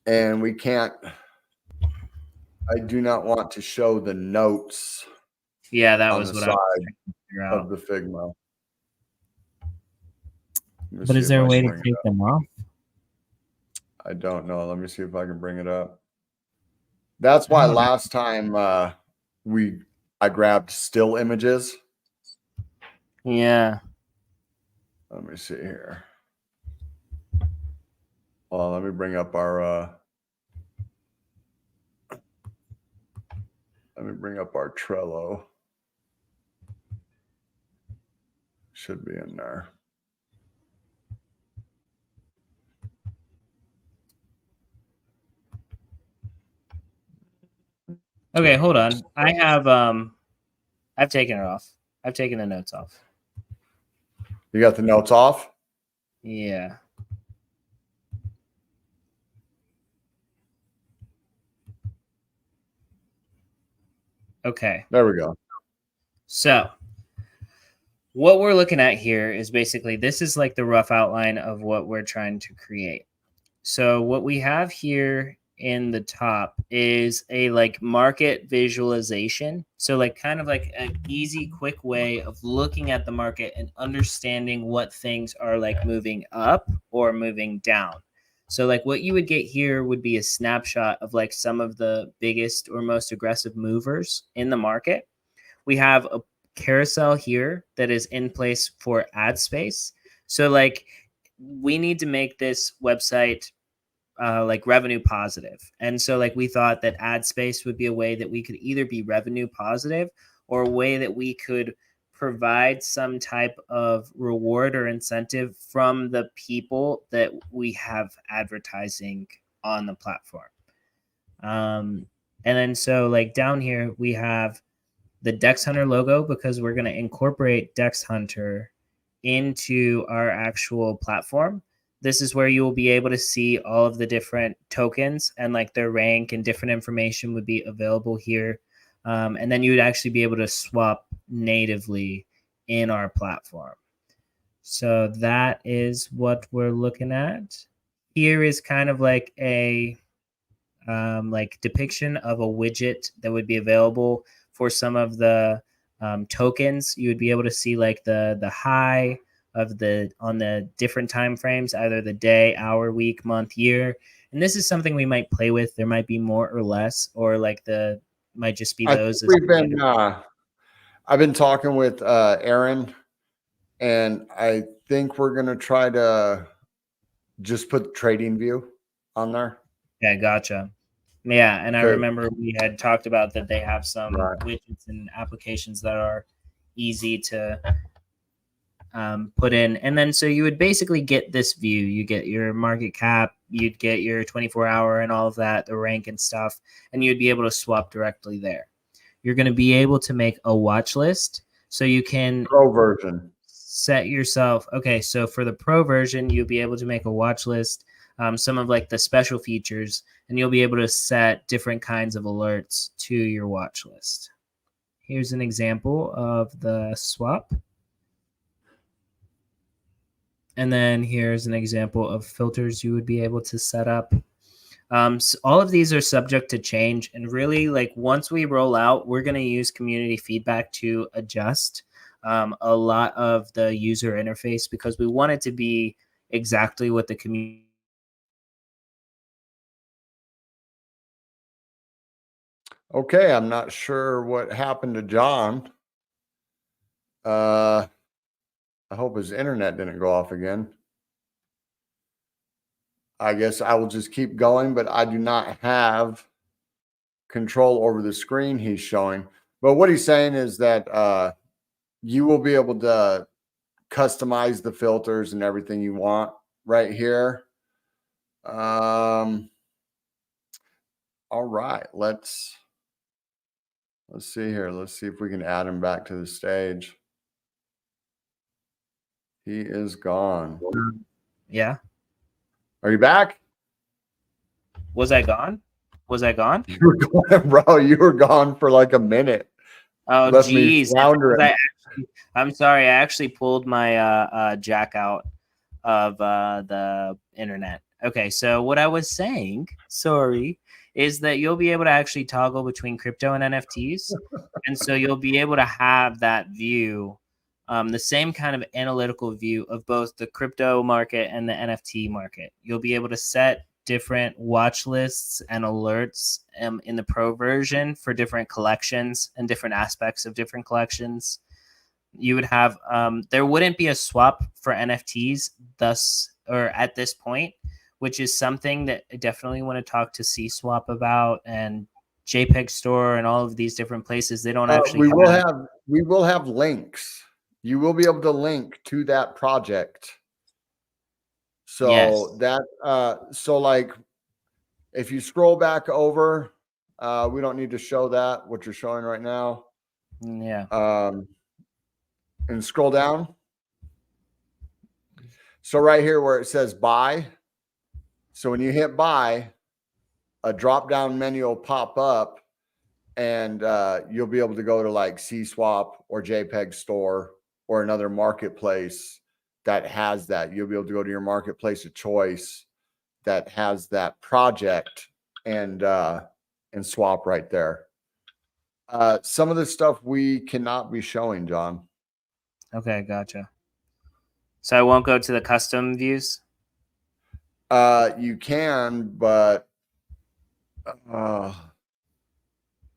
And we can't, I do not want to show the notes. Yeah, that was what I was trying to figure out. Of the Figma. But is there a way to take them off? I don't know. Let me see if I can bring it up. That's why last time I grabbed still images. Yeah. Let me see here. Well, let me bring up our Trello. Should be in there. Okay, hold on. I've taken it off. I've taken the notes off. You got the notes off? Yeah. Okay. There we go. So what we're looking at here is basically this is like the rough outline of what we're trying to create. So what we have here in the top is a like market visualization. So like kind of like an easy, quick way of looking at the market and understanding what things are like moving up or moving down. So like what you would get here would be a snapshot of like some of the biggest or most aggressive movers in the market. We have a carousel here that is in place for ad space. So like we need to make this website like revenue positive. And so like we thought that ad space would be a way that we could either be revenue positive or a way that we could provide some type of reward or incentive from the people that we have advertising on the platform. And then so like down here we have the Dex Hunter logo because we're going to incorporate Dex Hunter into our actual platform. This is where you will be able to see all of the different tokens and like their rank and different information would be available here. And then you would actually be able to swap natively in our platform. So that is what we're looking at. Here is kind of like a like depiction of a widget that would be available for some of the tokens. You would be able to see like the high of the on the different time frames, either the day, hour, week, month, year. And this is something we might play with. There might be more or less, or like the might just be those. I've been talking with Aaron, and I think we're gonna try to just put trading view on there. Yeah, gotcha. Yeah, and I remember we had talked about that they have some widgets and applications that are easy to put in. And then so you would basically get this view. You get your market cap, you'd get your 24-hour and all of that, the rank and stuff, and you'd be able to swap directly there. you're going to be able to make a watch list. So you can Pro version. set yourself. Okay, so for the pro version, you'll be able to make a watch list, some of like the special features, and you'll be able to set different kinds of alerts to your watch list. Here's an example of the swap. And then here's an example of filters you would be able to set up. So all of these are subject to change. And really, like once we roll out, we're going to use community feedback to adjust a lot of the user interface because we want it to be exactly what the community. Okay, I'm not sure what happened to John. I hope his internet didn't go off again. I guess I will just keep going, but I do not have control over the screen he's showing. But what he's saying is that you will be able to customize the filters and everything you want right here. All right, let's see here. Let's see if we can add him back to the stage. He is gone. Yeah. Are you back? Was I gone? Was I gone? You were gone, bro. You were gone for like a minute. Oh, Left me geez. floundering. I'm sorry. I actually pulled my jack out of the internet. Okay, so what I was saying, sorry, is that you'll be able to actually toggle between crypto and NFTs. And so you'll be able to have that view, the same kind of analytical view of both the crypto market and the NFT market. You'll be able to set different watch lists and alerts in the pro version for different collections and different aspects of different collections. You would have there wouldn't be a swap for NFTs thus or at this point, which is something that I definitely want to talk to CSwap about and JPEG Store and all of these different places. They don't actually we will have links. You will be able to link to that project. So yes. that so like if you scroll back over, we don't need to show that what you're showing right now. Yeah. And scroll down. So right here where it says buy. So when you hit buy, a drop down menu will pop up and you'll be able to go to like CSwap or JPEG Store or another marketplace that has that. You'll be able to go to your marketplace of choice that has that project and swap right there. Some of the stuff we cannot be showing, John. Okay, gotcha. So I won't go to the custom views. You can, but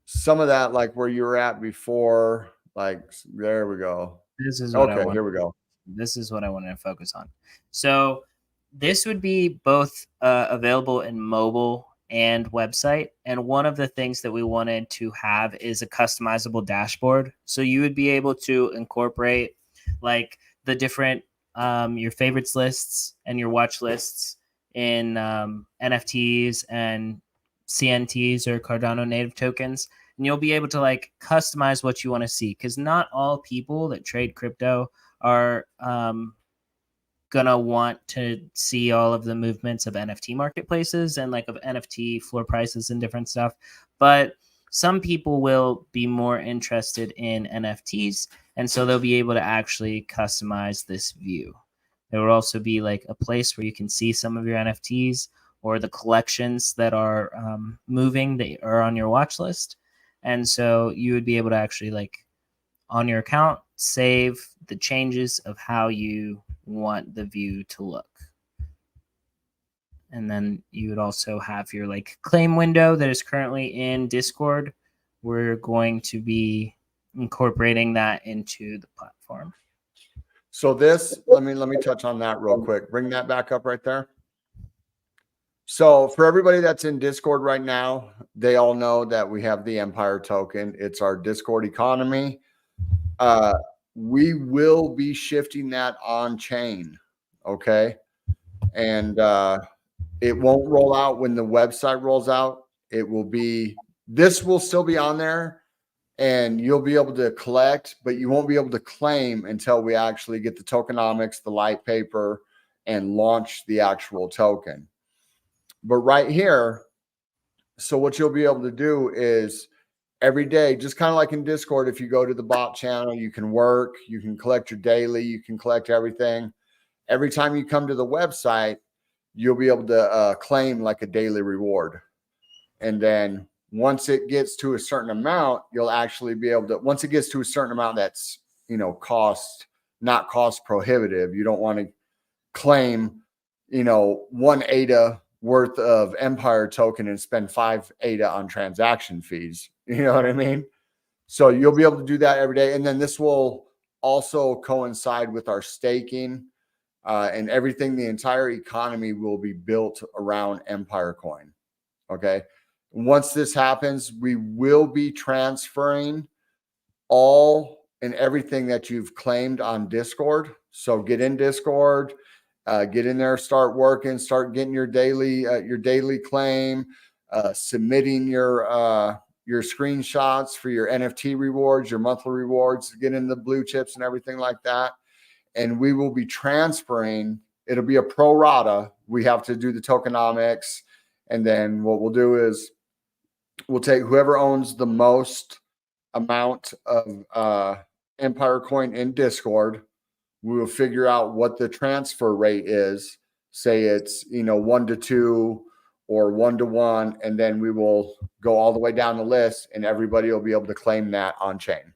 some of that, like where you were at before, like there we go. This is what I Okay, want. here we go. This is what I wanted to focus on. So this would be both available in mobile and website. And one of the things that we wanted to have is a customizable dashboard. So you would be able to incorporate like the different your favorites lists and your watch lists in NFTs and CNTs or Cardano native tokens. And you'll be able to like customize what you want to see because not all people that trade crypto are gonna want to see all of the movements of NFT marketplaces and like of NFT floor prices and different stuff. But some people will be more interested in NFTs, and so they'll be able to actually customize this view. There will also be like a place where you can see some of your NFTs or the collections that are moving that are on your watch list. And so you would be able to actually like on your account, save the changes of how you want the view to look. And then you would also have your like claim window that is currently in Discord. We're going to be incorporating that into the platform. So this, let me touch on that real quick. Bring that back up right there. So for everybody that's in Discord right now, they all know that we have the Empire token. It's our Discord economy. We will be shifting that on chain. Okay. And it won't roll out when the website rolls out. It will be, this will still be on there, and you'll be able to collect, but you won't be able to claim until we actually get the tokenomics, the light paper, and launch the actual token. But right here, so what you'll be able to do is every day, just kind of like in Discord, if you go to the bot channel, you can work, you can collect your daily, you can collect everything. Every time you come to the website, you'll be able to claim like a daily reward. And then once it gets to a certain amount, you'll actually be able to, once it gets to a certain amount that's, not cost prohibitive, you don't want to claim, 1 ADA worth of Empire token and spend 5 ADA on transaction fees. You know what I mean? So you'll be able to do that every day. And then this will also coincide with our staking and everything. The entire economy will be built around Empire Coin. Okay. Once this happens, we will be transferring all and everything that you've claimed on Discord. So get in Discord, get in there, start working, start getting your daily claim, submitting your screenshots for your NFT rewards, your monthly rewards, get in the blue chips and everything like that. And we will be transferring. It'll be a pro rata. We have to do the tokenomics. And then what we'll do is we'll take whoever owns the most amount of Empire Coin in Discord. We will figure out what the transfer rate is. Say it's 1 to 2 or 1 to 1, and then we will go all the way down the list, and everybody will be able to claim that on chain.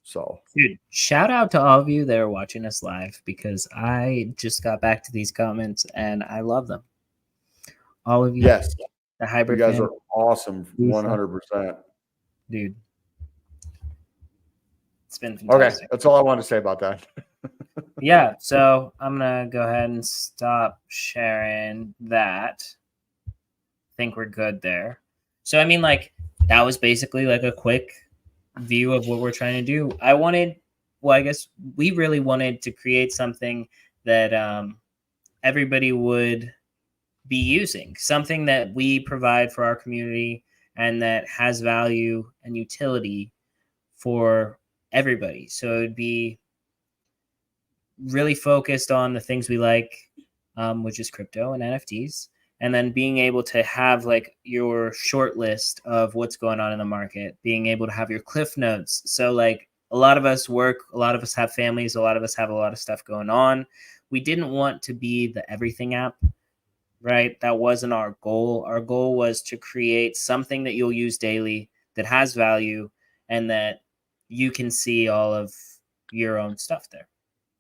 So, dude, shout out to all of you that are watching us live, because I just got back to these comments and I love them. All of you, yes, the hybrid, you guys are awesome, 100%, dude. It's been fantastic. Okay, that's all I want to say about that. Yeah, so I'm gonna go ahead and stop sharing that. I think we're good there. So I mean, like, that was basically like a quick view of what we're trying to do. I guess we really wanted to create something that everybody would be using, something that we provide for our community and that has value and utility for everybody. So it'd be really focused on the things we like, which is crypto and NFTs, and then being able to have like your short list of what's going on in the market, being able to have your cliff notes. So like a lot of us work, a lot of us have families, a lot of us have a lot of stuff going on. We didn't want to be the everything app, right? That wasn't our goal. Our goal was to create something that you'll use daily, that has value, and that you can see all of your own stuff there.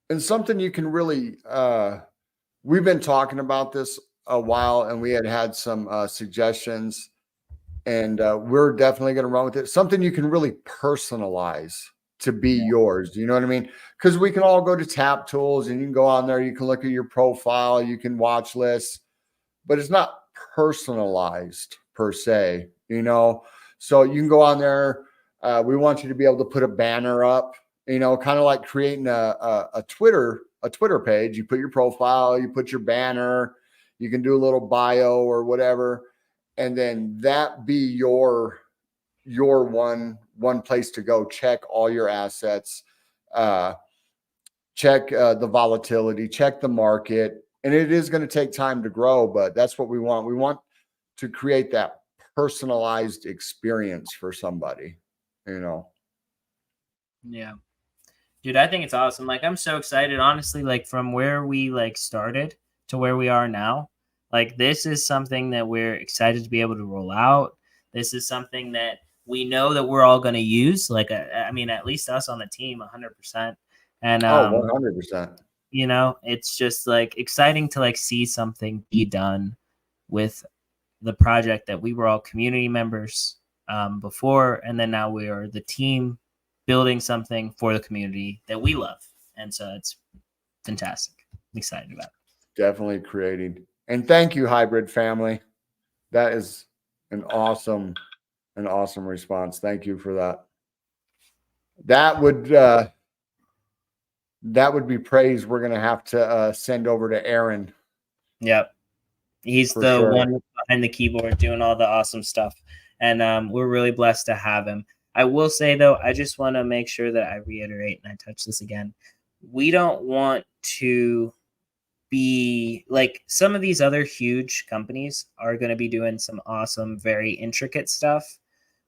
And something you can really, we've been talking about this a while, and we had some suggestions, and we're definitely going to run with it. Something you can really personalize to be yours. You know what I mean? Because we can all go to Tap Tools, and you can go on there, you can look at your profile, you can watch lists, but it's not personalized per se, So you can go on there. We want you to be able to put a banner up, kind of like creating a Twitter page. You put your profile, you put your banner, you can do a little bio or whatever, and then that be your one place to go check all your assets, check the volatility, check the market. And it is going to take time to grow, but that's what we want. We want to create that personalized experience for somebody, Yeah. Dude, I think it's awesome. Like, I'm so excited, honestly, like from where we like started to where we are now. Like, this is something that we're excited to be able to roll out. This is something that we know that we're all going to use. Like, I mean, at least us on the team, 100%. And 100%. It's just like exciting to like see something be done with the project that we were all community members before, and then now we are the team building something for the community that we love. And so it's fantastic. I'm excited about it. Definitely creating. And thank you, Hybrid family. That is an awesome response. Thank you for that. That would be praise we're going to have to send over to Aaron. Yep. He's the one behind the keyboard doing all the awesome stuff. And we're really blessed to have him. I will say though, I just want to make sure that I reiterate and I touch this again. We don't want to be like some of these other huge companies are going to be doing some awesome, very intricate stuff.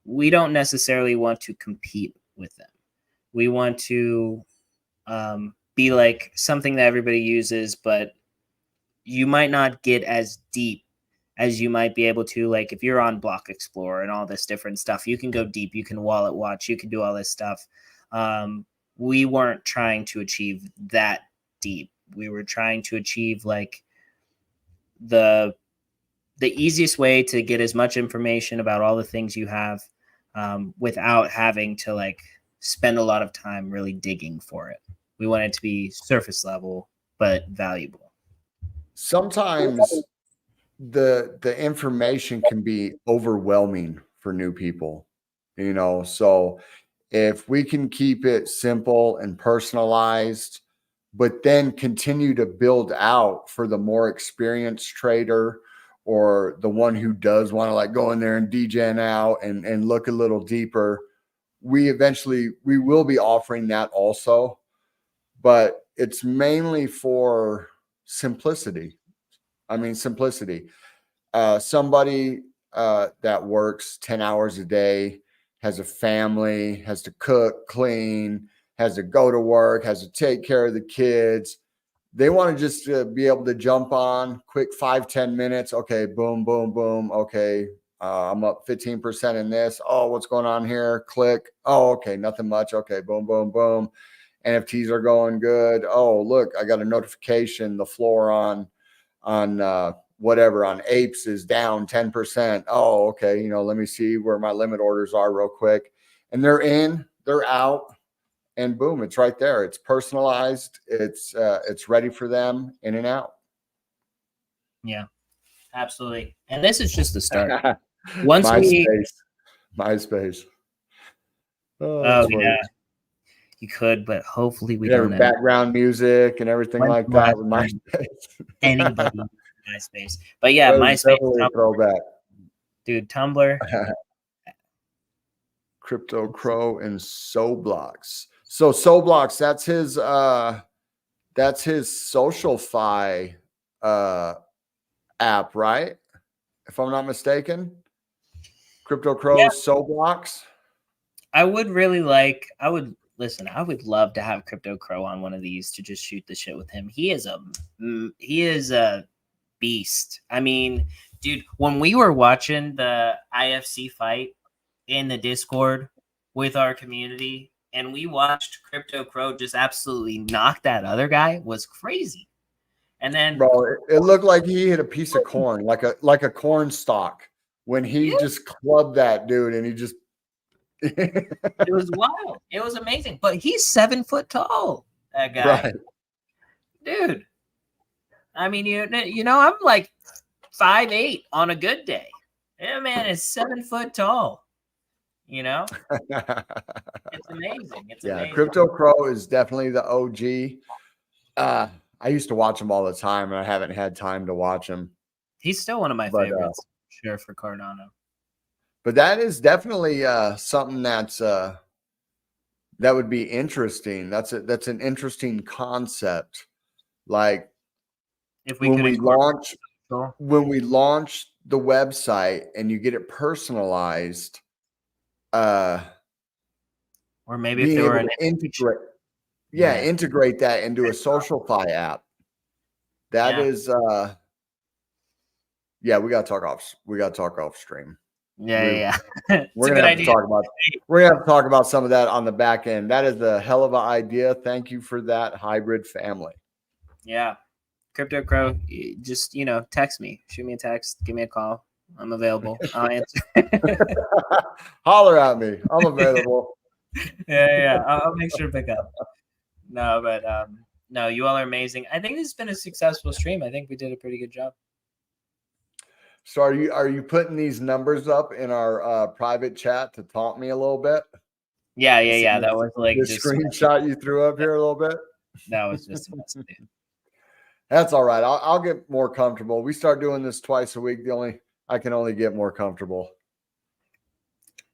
We don't necessarily want to compete with them. We want to be like something that everybody uses, but you might not get as deep as you might be able to. Like if you're on Block Explorer and all this different stuff, you can go deep. You can wallet watch. You can do all this stuff. We weren't trying to achieve that deep. We were trying to achieve like the easiest way to get as much information about all the things you have without having to like spend a lot of time really digging for it. We want it to be surface level but valuable. Sometimes the information can be overwhelming for new people, so if we can keep it simple and personalized, but then continue to build out for the more experienced trader or the one who does want to like go in there and degen out and look a little deeper, we will be offering that also, but it's mainly for simplicity. Simplicity. Somebody that works 10 hours a day, has a family, has to cook, clean, has to go to work, has to take care of the kids. They want to just be able to jump on quick 5-10 minutes. Okay, boom, boom, boom. Okay, I'm up 15% in this. Oh, what's going on here? Click. Oh, okay, nothing much. Okay, boom, boom, boom. NFTs are going good. Oh, look, I got a notification. The floor on whatever on apes is down 10%. Oh, okay. Let me see where my limit orders are real quick. And they're in, they're out, and boom, it's right there. It's personalized. It's ready for them in and out. Yeah, absolutely. And this is just the start. Once we, MySpace. Oh, oh that's funny. yeah, you could, but hopefully we You don't have end up background music and everything when's like the that last with time MySpace. anybody used MySpace. But yeah, That was MySpace, definitely a Tumblr, throwback. dude, Tumblr. Crypto Crow and Soblox. So Soblox, that's his social fi app, right? If I'm not mistaken. Crypto Yeah, Crow Soblox. I would really like. I would listen. I would love to have Crypto Crow on one of these to just shoot the shit with him. He is a beast. I mean, dude, when we were watching the IFC fight in the Discord with our community, and we watched Crypto Crow just absolutely knock that other guy, was crazy. And then, Bro, it looked like he hit a piece of corn, like a corn stalk when he yeah, just clubbed that dude and he just it was wild. It was amazing. But he's 7 foot tall. That guy, right. dude. I mean, I'm like 5'8" on a good day. That man is 7 foot tall. It's amazing. It's Yeah, amazing. Crypto Crow is definitely the OG. I used to watch him all the time, and I haven't had time to watch him. He's still one of my But favorites, sure, for Cardano. but that is definitely something that would be interesting. That's an interesting concept. Like If we when could we incorporate, launch social, when we launch the website and you get it personalized, uh, or maybe if being there were able an to integration. yeah, integrate that into a SocialFi app. That Yeah, is yeah, we gotta talk off stream. yeah, We yeah. Yeah. It's we're a gonna good have to idea. talk about some of that on the back end. That is a hell of an idea. Thank you for that, hybrid family. Yeah, Crypto Crow, just text me, shoot me a text, give me a call. I'm available. I'll answer. Holler at me. I'm available. Yeah. I'll make sure to pick up. No, but no, you all are amazing. I think this has been a successful stream. I think we did a pretty good job. So are you putting these numbers up in our private chat to taunt me a little bit? Yeah. That was like The just screenshot you threw up here a little bit. that was just a mess, dude. That's all right. I'll get more comfortable. We start doing this twice a week. I can only get more comfortable.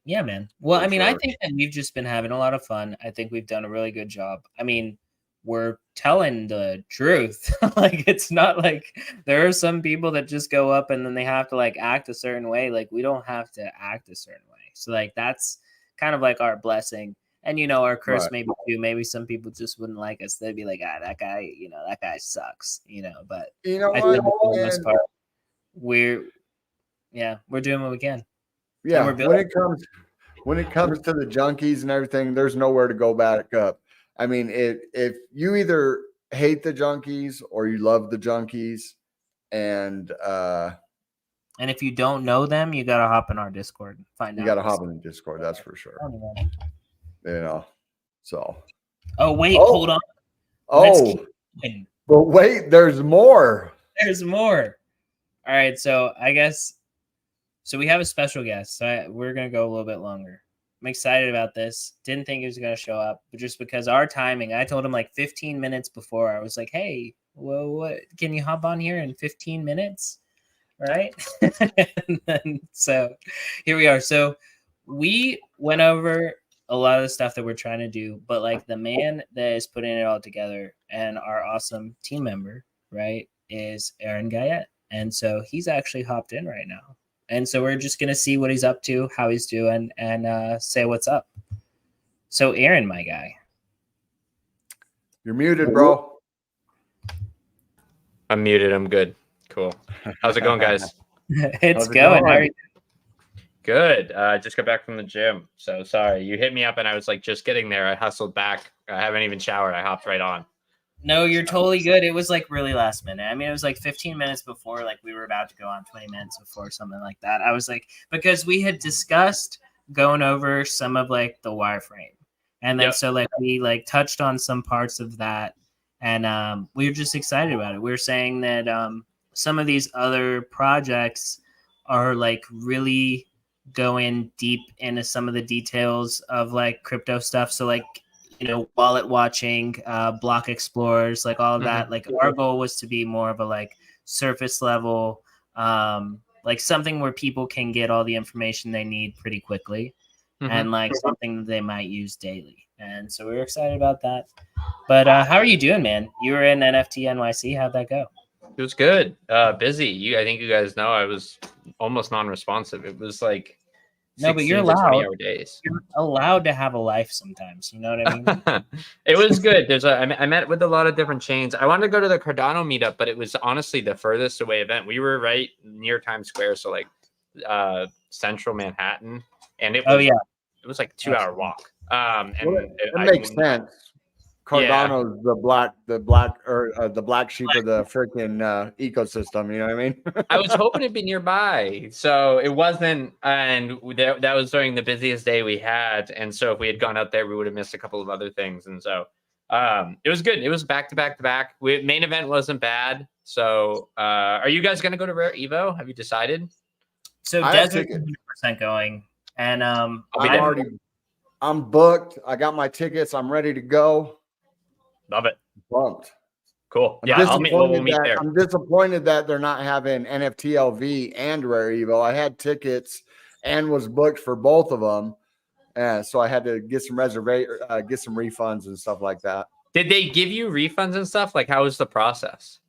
Yeah, man. Well, for I mean, I sure. think that we've just been having a lot of fun. I think we've done a really good job. I mean, we're telling the truth. Like, it's not like there are some people that just go up and then they have to like act a certain way. Like, we don't have to act a certain way. So, like, that's kind of like our blessing. And, you know, our curse Right. maybe too. Maybe some people just wouldn't like us. They'd be like, ah, that guy, that guy sucks, But You know I what? think for the most And part, we're, we're doing what we can. And we're yeah, building. when it comes to the junkies and everything, there's nowhere to go back up. I mean, if you either hate the junkies or you love the junkies, and And if you don't know them, you gotta hop in our Discord and find you got out. to hop in the Discord. That's for sure. You know. So. Oh wait, hold Oh. on. Let's keep Oh. going. But wait, there's more. There's more. All right, so I guess we have a special guest. So we're gonna go a little bit longer. I'm excited about this. Didn't think he was gonna show up, but just because our timing, I told him like 15 minutes before. I was like, "Hey, well, what? Can you hop on here in 15 minutes?" Right? And then, so here we are. So we went over a lot of the stuff that we're trying to do, but like the man that is putting it all together and our awesome team member, right, is Aaron Guyette. And so he's actually hopped in right now. And so we're just gonna see what he's up to, how he's doing, and say what's up. So Aaron, my guy. You're muted, bro. I'm muted. I'm good. Cool. How's it going, guys? It's How's it going. going? Good. Just got back from the gym. So sorry. You hit me up and I was like just getting there. I hustled back. I haven't even showered. I hopped right on. No, you're totally good. It was like really last minute. I mean, it was like 15 minutes before, like we were about to go on, 20 minutes before, something like that. I was like, because we had discussed going over some of like the wireframe. And then Yep. so like we like touched on some parts of that, and we were just excited about it. We were saying that some of these other projects are like really going deep into some of the details of like crypto stuff. So like wallet watching, block explorers, like all of that. Like our goal was to be more of a like surface level, like something where people can get all the information they need pretty quickly, and like something that they might use daily. And so we were excited about that. But how are you doing, man? You were in NFT NYC. How'd that go? It was good. Busy. I think you guys know I was almost non-responsive. It was like No, but you're 16 to allowed. 20-hour days. You're allowed to have a life sometimes. You know what I mean? It was good. I met with a lot of different chains. I wanted to go to the Cardano meetup, but it was honestly the furthest away event. We were right near Times Square, so like central Manhattan, and it was it was like a 2-hour walk. And it makes sense. Cardano's the black sheep of the freaking ecosystem. You know what I mean? I was hoping it'd be nearby, so it wasn't. And that was during the busiest day we had, and so if we had gone out there, we would have missed a couple of other things. And so it was good. It was back to back to back. Main event wasn't bad. So are you guys gonna go to Rare Evo? Have you decided? So Desert's 100% going, and I'm booked. I got my tickets. I'm ready to go. Love it. Bumped. Cool. I'm disappointed that they're not having NFT LV and Rare Evo. I had tickets and was booked for both of them, so I had to get some get some refunds and stuff like that. Did they give you refunds and stuff? Like, how was the process?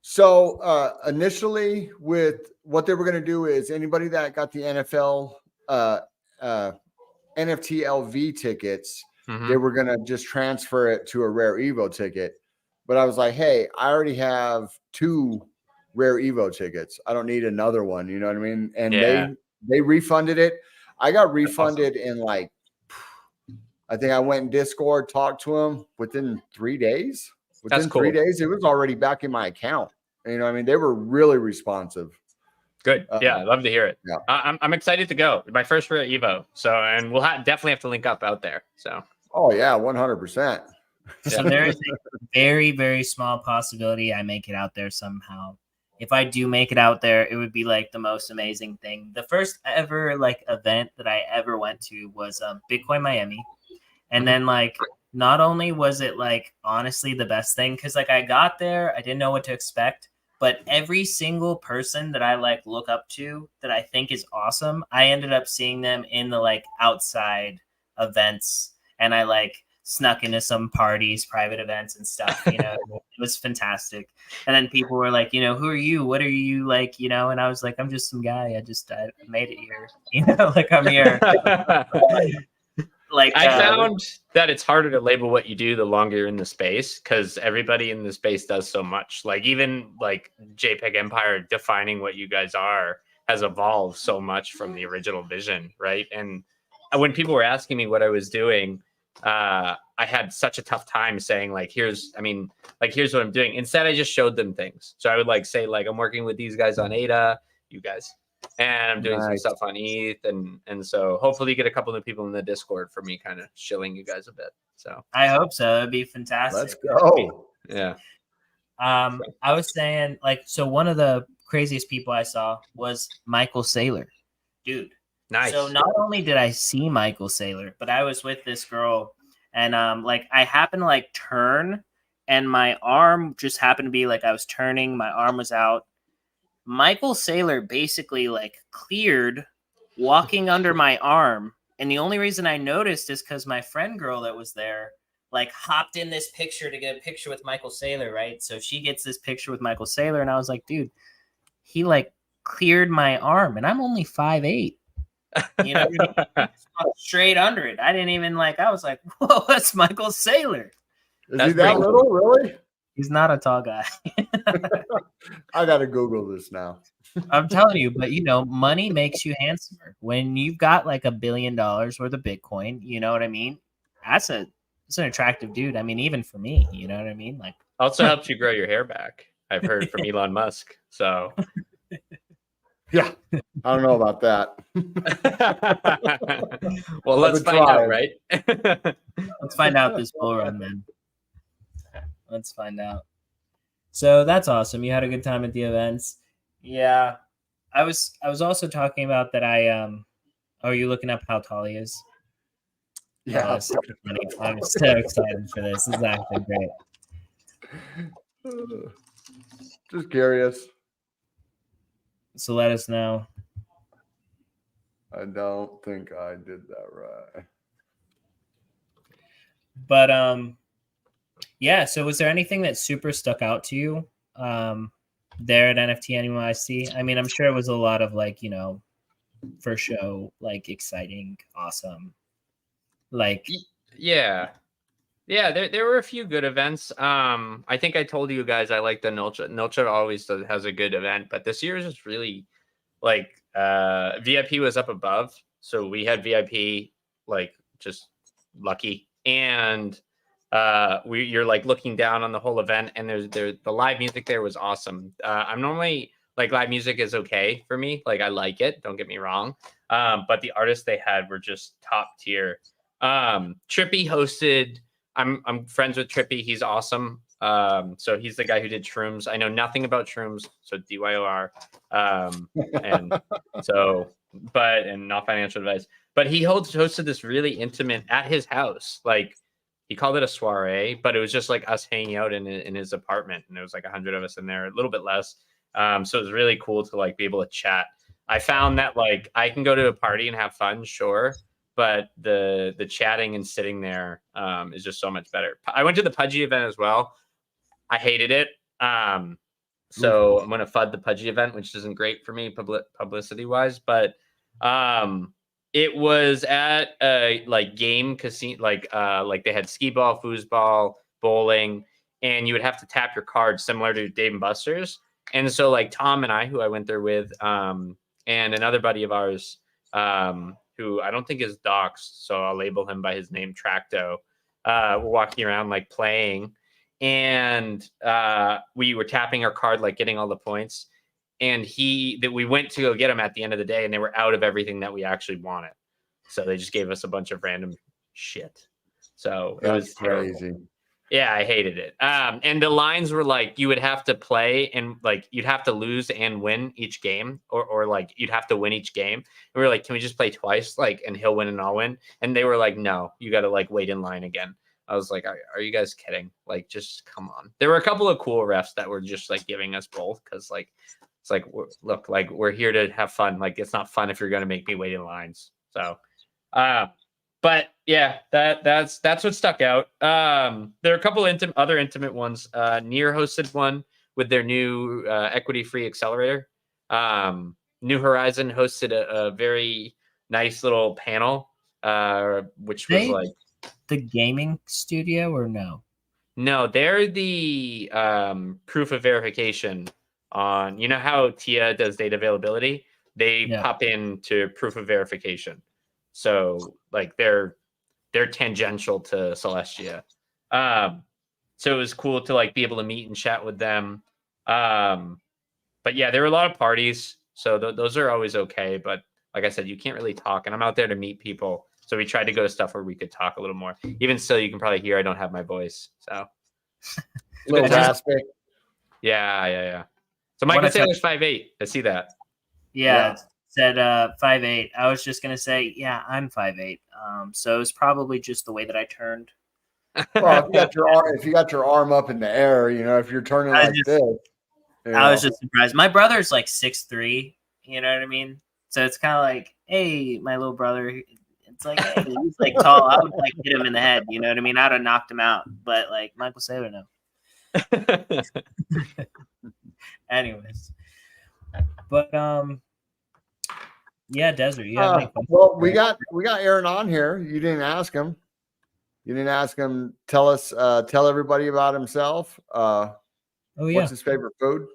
So initially, with what they were going to do is anybody that got the NFL NFT LV tickets, they were going to just transfer it to a Rare Evo ticket. But I was like, hey, I already have 2 Rare Evo tickets. I don't need another one. You know what I mean? And they refunded it. I got refunded in like, I think I went in Discord, talked to them within 3 days. Within 3 days, it was already back in my account. You know what I mean? They were really responsive. Good. Yeah, I love to hear it. Yeah. I'm excited to go. My first Rare Evo. So, and we'll definitely have to link up out there. So. Oh yeah, 100%. So there is a very, very small possibility I make it out there somehow. If I do make it out there, it would be like the most amazing thing. The first ever like event that I ever went to was Bitcoin Miami. And then like not only was it like honestly the best thing, because like I got there, I didn't know what to expect, But every single person that I like look up to that I think is awesome, I ended up seeing them in the like outside events, and I like snuck into some parties, private events and stuff, you know. It was fantastic. And then people were like, you know, who are you? What are you like, you know? And I was like, I'm just some guy. I made it here. You know, like I'm here. Like I found that it's harder to label what you do the longer you're in the space, because everybody in the space does so much. Like even like JPEG Empire defining what you guys are has evolved so much from the original vision, right? And when people were asking me what I was doing, I had such a tough time saying like, here's what I'm doing. Instead, I just showed them things. So I would like say like, I'm working with these guys on A.M.A, you guys, and I'm doing some stuff on ETH, and so hopefully get a couple of people in the Discord for me kind of shilling you guys a bit. So I hope so. It'd be fantastic. Let's go. Yeah. I was saying like, so one of the craziest people I saw was Michael Saylor, dude. Nice. So not only did I see Michael Saylor, but I was with this girl, and like I happened to like turn, and my arm just happened to be like I was turning, my arm was out. Michael Saylor basically like cleared walking under my arm. And the only reason I noticed is because my friend girl that was there like hopped in this picture to get a picture with Michael Saylor, right? So she gets this picture with Michael Saylor, and I was like, dude, he like cleared my arm, and I'm only 5'8". You know, straight under it. I didn't even like, I was like, whoa, that's Michael Saylor. Is he that little, really? He's not a tall guy. I gotta Google this now. I'm telling you, but you know, money makes you handsomer. When you've got like $1 billion worth of Bitcoin, you know what I mean? It's an attractive dude. I mean, even for me, you know what I mean? Like, also helps you grow your hair back, I've heard from Elon Musk. So yeah, I don't know about that. Well, let's find out, right? Let's find out this bull run, then. Let's find out. So that's awesome. You had a good time at the events. Yeah. I was also talking about that are you looking up how tall he is? Yeah. That's so funny. I'm so excited for this. This is actually great. Just curious. So let us know. I don't think I did that right. But yeah, so was there anything that super stuck out to you there at NFT NYC? I mean, I'm sure it was a lot of like, you know, for show, like exciting, awesome. Like yeah, there were a few good events. I think I told you guys I like the Nulcha. Nulcha always has a good event, but this year is just really like VIP was up above, so we had VIP, like just lucky, and you're like looking down on the whole event, and the live music there was awesome. I'm normally like live music is okay for me, like I like it, don't get me wrong, but the artists they had were just top tier. Trippy hosted. I'm friends with Trippy. He's awesome. So he's the guy who did Shrooms. I know nothing about Shrooms, so DYOR. And so, and not financial advice. But he hosted this really intimate at his house. Like he called it a soiree, but it was just like us hanging out in his apartment, and there was like 100 of us in there, a little bit less. So it was really cool to like be able to chat. I found that like I can go to a party and have fun, sure, but the chatting and sitting there is just so much better. I went to the Pudgy event as well. I hated it. So I'm going to FUD the Pudgy event, which isn't great for me publicity wise, but it was at a like game casino, like they had skee ball, foosball, bowling, and you would have to tap your card similar to Dave and Buster's. And so like Tom and I, who I went there with, and another buddy of ours, who I don't think is doxed, so I'll label him by his name, Tracto. We're walking around like playing, and we were tapping our card, like getting all the points. And we went to go get them at the end of the day, and they were out of everything that we actually wanted. So they just gave us a bunch of random shit. So it was crazy. Terrible. Yeah, I hated it. And the lines were like, you would have to play and like you'd have to lose and win each game, or like you'd have to win each game. And we were like, can we just play twice? Like, and he'll win and I'll win. And they were like, no, you got to like wait in line again. I was like, are you guys kidding? Like, just come on. There were a couple of cool refs that were just like giving us both because like it's like look, like we're here to have fun. Like it's not fun if you're gonna make me wait in lines. So, but yeah, that's what stuck out. There are a couple other intimate ones. Near hosted one with their new equity free accelerator. New Horizon hosted a very nice little panel, which was like the gaming studio or no? No, they're the proof of verification on, you know how TIA does data availability? They pop into proof of verification. So like they're tangential to Celestia. So it was cool to like be able to meet and chat with them. But yeah, there were a lot of parties. So those are always okay. But like I said, you can't really talk. And I'm out there to meet people. So we tried to go to stuff where we could talk a little more. Even still, you can probably hear I don't have my voice. So a little raspy. Yeah. So Michael Saylor's 5'8". I see that. Yeah. It said 5'8". I was just gonna say, yeah, I'm 5'8". So it's probably just the way that I turned. Well, if you got your arm up in the air, you know, if you're turning like this. I was just surprised. My brother's like 6'3", you know what I mean? So it's kind of like, hey, my little brother. It's like, hey, he's like tall. I would like hit him in the head, you know what I mean? I'd have knocked him out. But like Michael Saylor, no. Anyways. But yeah, Desert. You have any questions? Well, we got Aaron on here. You didn't ask him. Tell everybody about himself. What's his favorite food?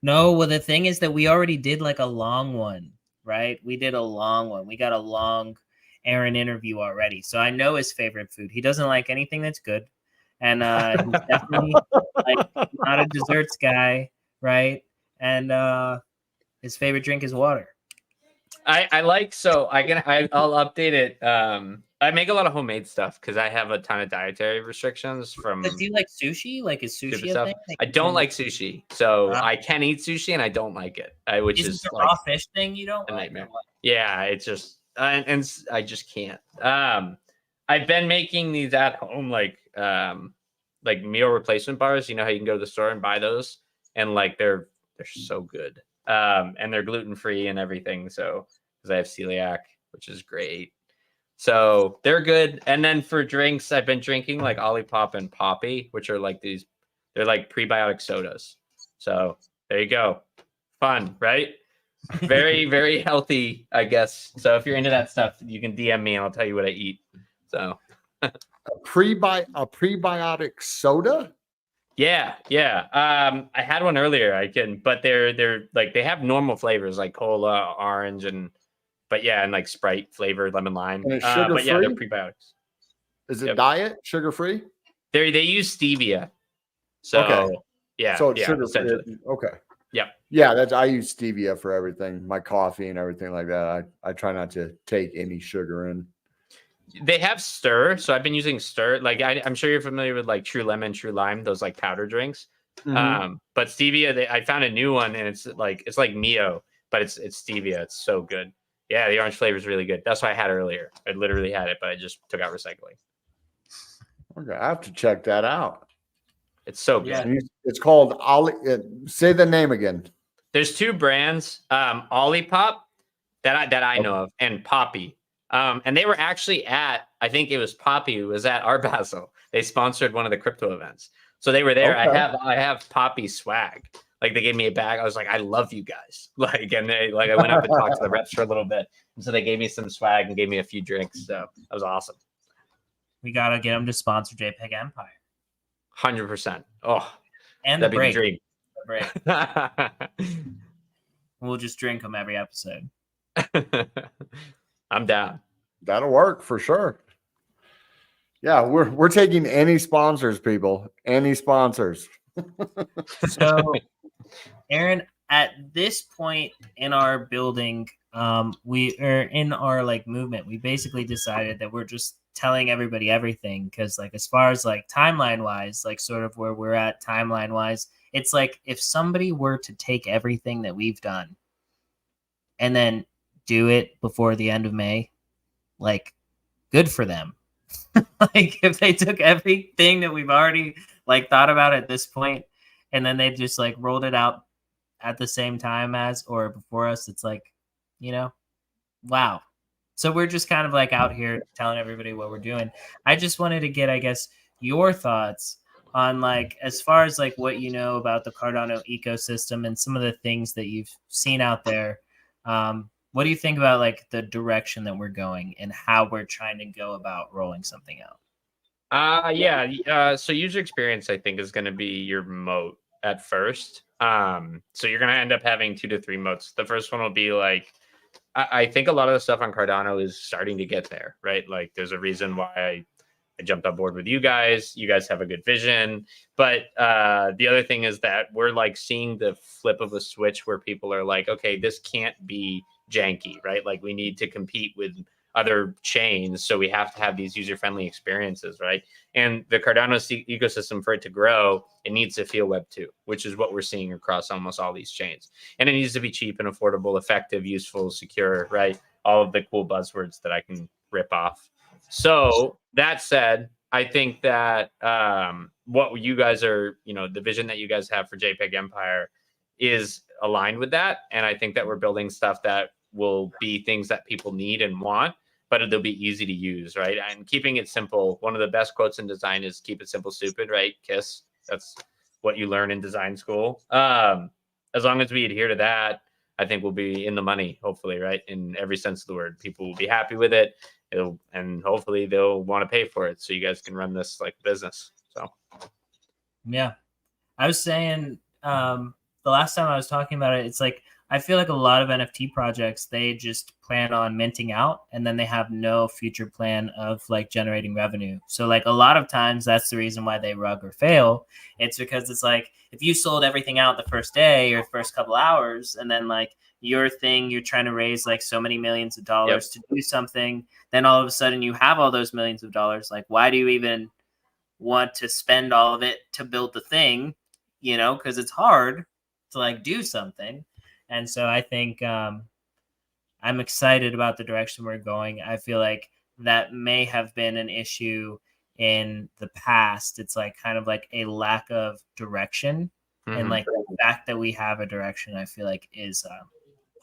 No, well, the thing is that we already did like a long one, right? We did a long one. We got a long Aaron interview already. So I know his favorite food. He doesn't like anything that's good. And he's definitely like not a desserts guy, right? And his favorite drink is water. I'll update it. I make a lot of homemade stuff because I have a ton of dietary restrictions from. But do you like sushi? Like, is sushi a thing? I don't like sushi, so I can eat sushi and I don't like it. Which is the like raw fish thing you don't a like? nightmare. Yeah, it's just and I just can't. I've been making these at home, like meal replacement bars. You know how you can go to the store and buy those, and like they're so good. And they're gluten free and everything. So because I have celiac, which is great. So they're good. And then for drinks, I've been drinking like Olipop and Poppy, which are like they're like prebiotic sodas. So there you go. Fun, right? Very, very healthy, I guess. So if you're into that stuff, you can DM me and I'll tell you what I eat. So a prebiotic soda? Yeah. I had one earlier. But they're like they have normal flavors like cola, orange, and like Sprite flavored lemon lime. And it's sugar free? But yeah, they're prebiotics. Is it diet sugar free? They use stevia. So okay. Yeah. So it's sugar free. Okay. Yep. Yeah, I use stevia for everything, my coffee and everything like that. I try not to take any sugar in. They have Stir, so I've been using Stir. Like I'm sure you're familiar with like True Lemon, True Lime, those like powder drinks. Mm-hmm. But stevia, I found a new one, and it's like Mio, but it's stevia. It's so good. Yeah, the orange flavor is really good. That's what I had earlier. I literally had it, but I just took out recycling. Okay, I have to check that out. It's so good. Yeah. It's called say the name again. There's two brands, Olipop that I know of, and Poppy. And they were actually I think it was Poppy who was at Art Basel. They sponsored one of the crypto events. So they were there. Okay. I have Poppy swag. Like they gave me a bag. I was like, I love you guys. Like, and I went up and talked to the reps for a little bit. And so they gave me some swag and gave me a few drinks. So that was awesome. We got to get them to sponsor JPEG Empire. 100%. Oh, and that'd be the dream. The break. We'll just drink them every episode. I'm down. That'll work for sure. Yeah, we're taking any sponsors, people. Any sponsors. So, Aaron, at this point in our building, we are in our like movement. We basically decided that we're just telling everybody everything because, like, as far as like timeline wise, like sort of where we're at timeline wise, it's like if somebody were to take everything that we've done and then do it before the end of May, like, good for them. Like if they took everything that we've already like thought about at this point, and then they just like rolled it out at the same time as or before us, it's like, you know, wow. So we're just kind of like out here telling everybody what we're doing. I just wanted to get, I guess, your thoughts on like as far as like what you know about the Cardano ecosystem and some of the things that you've seen out there. What do you think about like the direction that we're going and how we're trying to go about rolling something out? Yeah. So user experience, I think, is going to be your moat at first. So you're going to end up having 2 to 3 moats. The first one will be like, I think a lot of the stuff on Cardano is starting to get there, right? Like there's a reason why I jumped on board with you guys. You guys have a good vision. But the other thing is that we're like seeing the flip of a switch where people are like, okay, this can't be janky, right? Like we need to compete with other chains. So we have to have these user-friendly experiences, right? And the Cardano ecosystem, for it to grow, it needs to feel Web 2, which is what we're seeing across almost all these chains. And it needs to be cheap and affordable, effective, useful, secure, right? All of the cool buzzwords that I can rip off. So that said, I think that what you guys are, the vision that you guys have for JPEG Empire is aligned with that. And I think that we're building stuff that will be things that people need and want, but they'll be easy to use, right? And keeping it simple. One of the best quotes in design is "keep it simple, stupid," right? KISS. That's what you learn in design school. As long as we adhere to that, I think we'll be in the money, hopefully, right? In every sense of the word. People will be happy with it. And hopefully they'll want to pay for it so you guys can run this like business. So Yeah. I was saying the last time I was talking about it, it's like I feel like a lot of NFT projects, they just plan on minting out and then they have no future plan of like generating revenue. So like a lot of times that's the reason why they rug or fail. It's because it's like if you sold everything out the first day or first couple hours and then like your thing, you're trying to raise like so many millions of dollars to do something, then all of a sudden you have all those millions of dollars. Like why do you even want to spend all of it to build the thing, because it's hard to like do something. And so I think I'm excited about the direction we're going. I feel like that may have been an issue in the past. It's like kind of like a lack of direction. And like the fact that we have a direction, I feel like is a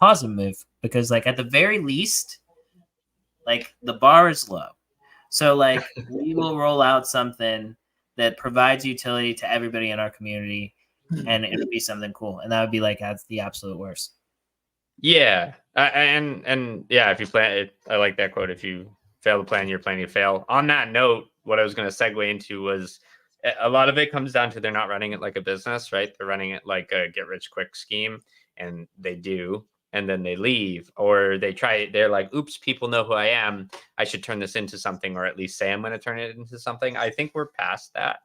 positive move because like at the very least, like the bar is low. So like we will roll out something that provides utility to everybody in our community and it would be something cool. And that would be like that's the absolute worst. yeah. And yeah, if you plan it, I like that quote. If you fail to plan, you're planning to fail. On that note, what I was going to segue into was a lot of it comes down to they're not running it like a business, right? They're running it like a get rich quick scheme, and they do, and then they leave, or they try it. They're like, oops, people know who I am. I should turn this into something, or at least say I'm going to turn it into something. I think we're past that,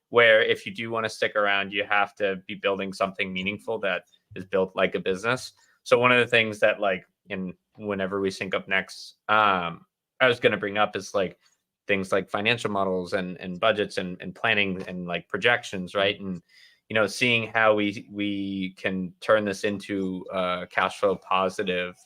where if you do want to stick around, you have to be building something meaningful that is built like a business. So one of the things that like in whenever we sync up next, I was going to bring up is like things like financial models and budgets and planning and like projections, right? And seeing how we can turn this into a cash flow positive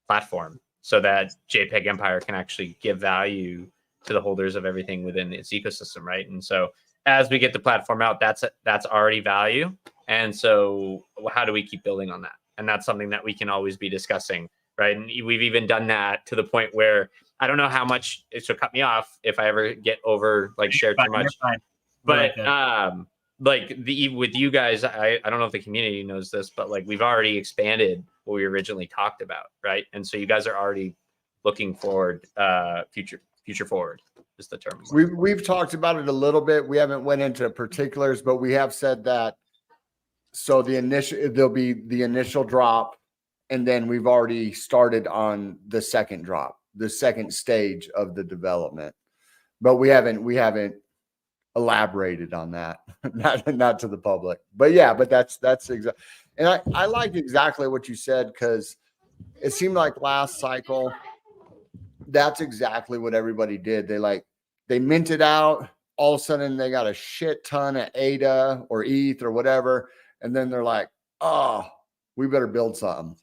platform so that JPEG Empire can actually give value to the holders of everything within its ecosystem, right? And so as we get the platform out, that's already value. And so how do we keep building on that? And that's something that we can always be discussing, right? And we've even done that to the point where I don't know how much it should cut me off if I ever get over like share too much. But like with you guys, I don't know if the community knows this, but like we've already expanded what we originally talked about, right? And so you guys are already looking forward, future forward is the term. We've talked about it a little bit. We haven't went into particulars, but we have said that. So there'll be the initial drop, and then we've already started on the second drop, the second stage of the development. But we haven't elaborated on that, not to the public. But yeah, but that's exactly. And I liked exactly what you said because it seemed like last cycle, that's exactly what everybody did. They minted out. All of a sudden, they got a shit ton of ADA or ETH or whatever. And then they're like, oh, we better build something.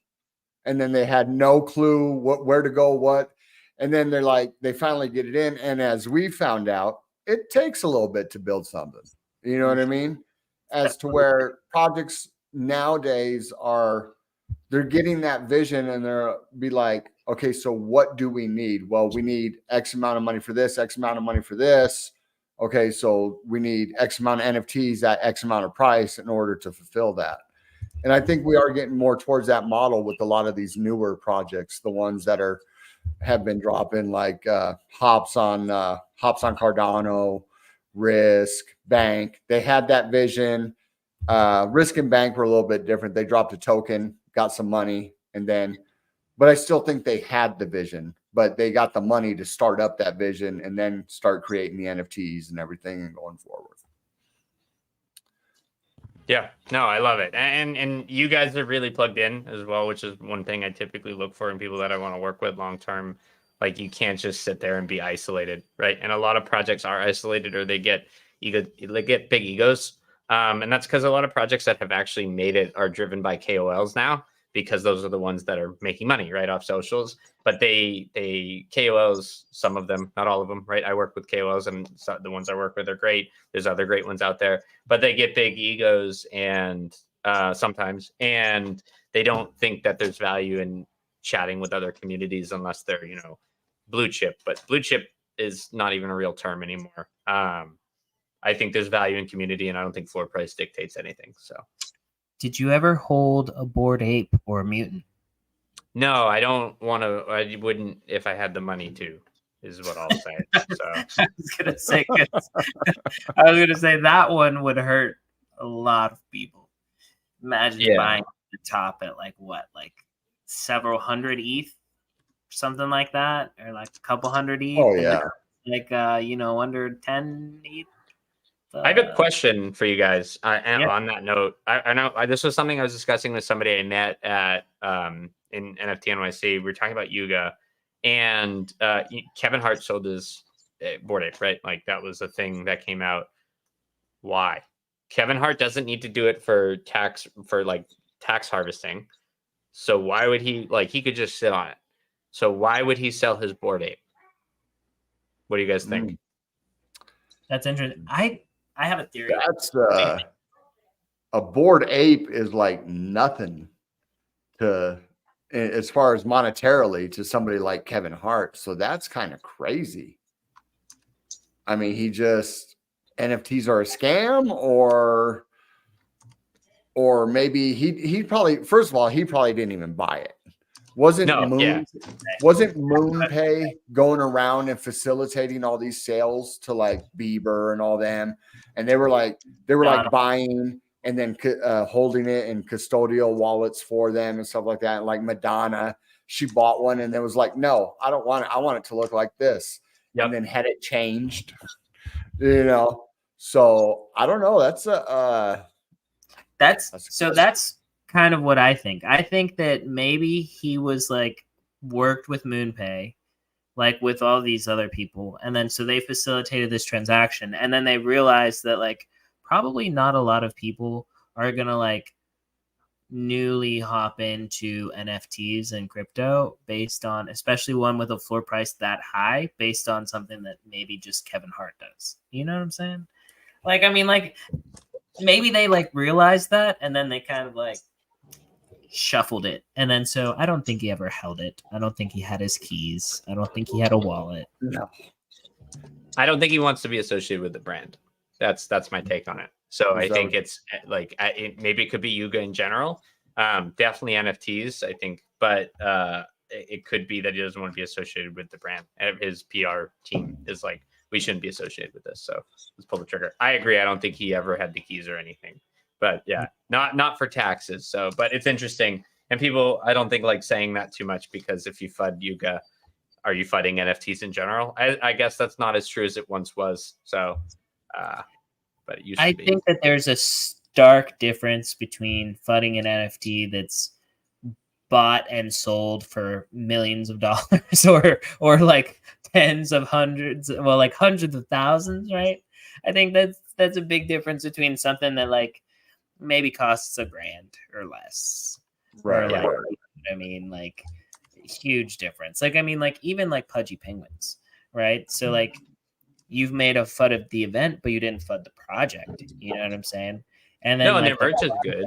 And then they had no clue where to go, what. And then they're like, they finally get it in. And as we found out, it takes a little bit to build something. You know what I mean? As to where projects nowadays are, they're getting that vision and they're be like, okay, so what do we need? Well, we need X amount of money for this, X amount of money for this. Okay, so we need X amount of NFTs at X amount of price in order to fulfill that. And I think we are getting more towards that model with a lot of these newer projects, the ones that have been dropping like Hops on Cardano, Risk, Bank. They had that vision. Risk and Bank were a little bit different. They dropped a token, got some money, and then, but I still think they had the vision, but they got the money to start up that vision and then start creating the NFTs and everything and going forward. Yeah, no, I love it. And you guys are really plugged in as well, which is one thing I typically look for in people that I want to work with long term. Like you can't just sit there and be isolated, right? And a lot of projects are isolated or they get big egos. And that's because a lot of projects that have actually made it are driven by KOLs now, because those are the ones that are making money right off socials. But they KOLs, some of them, not all of them, right? I work with KOLs, and the ones I work with are great. There's other great ones out there, but they get big egos and sometimes, and they don't think that there's value in chatting with other communities unless they're, you know, blue chip. But blue chip is not even a real term anymore. I think there's value in community, and I don't think floor price dictates anything. So. Did you ever hold a Bored Ape or a Mutant? No, I don't want to. I wouldn't if I had the money to, is what I'll say. So I was gonna say that one would hurt a lot of people. Imagine buying the top at like several hundred ETH, something like that, or like a couple hundred ETH. Oh yeah, like under 10 ETH. I have a question for you guys. On that note, I know this was something I was discussing with somebody I met at in NFT NYC. We were talking about Yuga, and Kevin Hart sold his Bored Ape, right? Like that was a thing that came out. Why? Kevin Hart doesn't need to do it for tax harvesting. So why would he he could just sit on it? So why would he sell his Bored Ape? What do you guys think? That's interesting. I have a theory. That's a Bored Ape is like nothing to, as far as monetarily, to somebody like Kevin Hart. So that's kind of crazy. I mean, NFTs are a scam, or maybe he probably, first of all, he probably didn't even buy it. Wasn't MoonPay going around and facilitating all these sales to like Bieber and all them? And they were like buying and then holding it in custodial wallets for them and stuff like that. And like Madonna, she bought one and then was like, no, I don't want it. I want it to look like this. Yep. And then had it changed, you know? So I don't know. That's kind of what I think. I think that maybe he was like worked with MoonPay, like with all these other people, and then so they facilitated this transaction, and then they realized that like probably not a lot of people are gonna like newly hop into NFTs and crypto based on, especially one with a floor price that high, based on something that maybe just Kevin Hart does. You know what I'm saying? Like, I mean, like maybe they like realized that, and then they kind of like shuffled it, and then so I don't think he ever held it. I don't think he had his keys. I don't think he had a wallet. No, I don't think he wants to be associated with the brand. That's my take on it. So I think it's like maybe it could be Yuga in general. Definitely NFTs, I think, but it could be that he doesn't want to be associated with the brand. And his PR team is like, we shouldn't be associated with this, so let's pull the trigger. I agree. I don't think he ever had the keys or anything. But yeah, not for taxes. So, but it's interesting. And people, I don't think like saying that too much, because if you FUD Yuga, are you FUDing NFTs in general? I guess that's not as true as it once was. So, but it used to be. I think that there's a stark difference between FUDing an NFT that's bought and sold for millions of dollars or like tens of hundreds, well, like hundreds of thousands, right? I think that's a big difference between something that like maybe costs $1,000 or less. Right. Or like, I mean, like huge difference. Like, I mean, like even like pudgy penguins, right? So like you've made a FUD of the event, but you didn't FUD the project. You know what I'm saying? And then No, and their like the merch is good.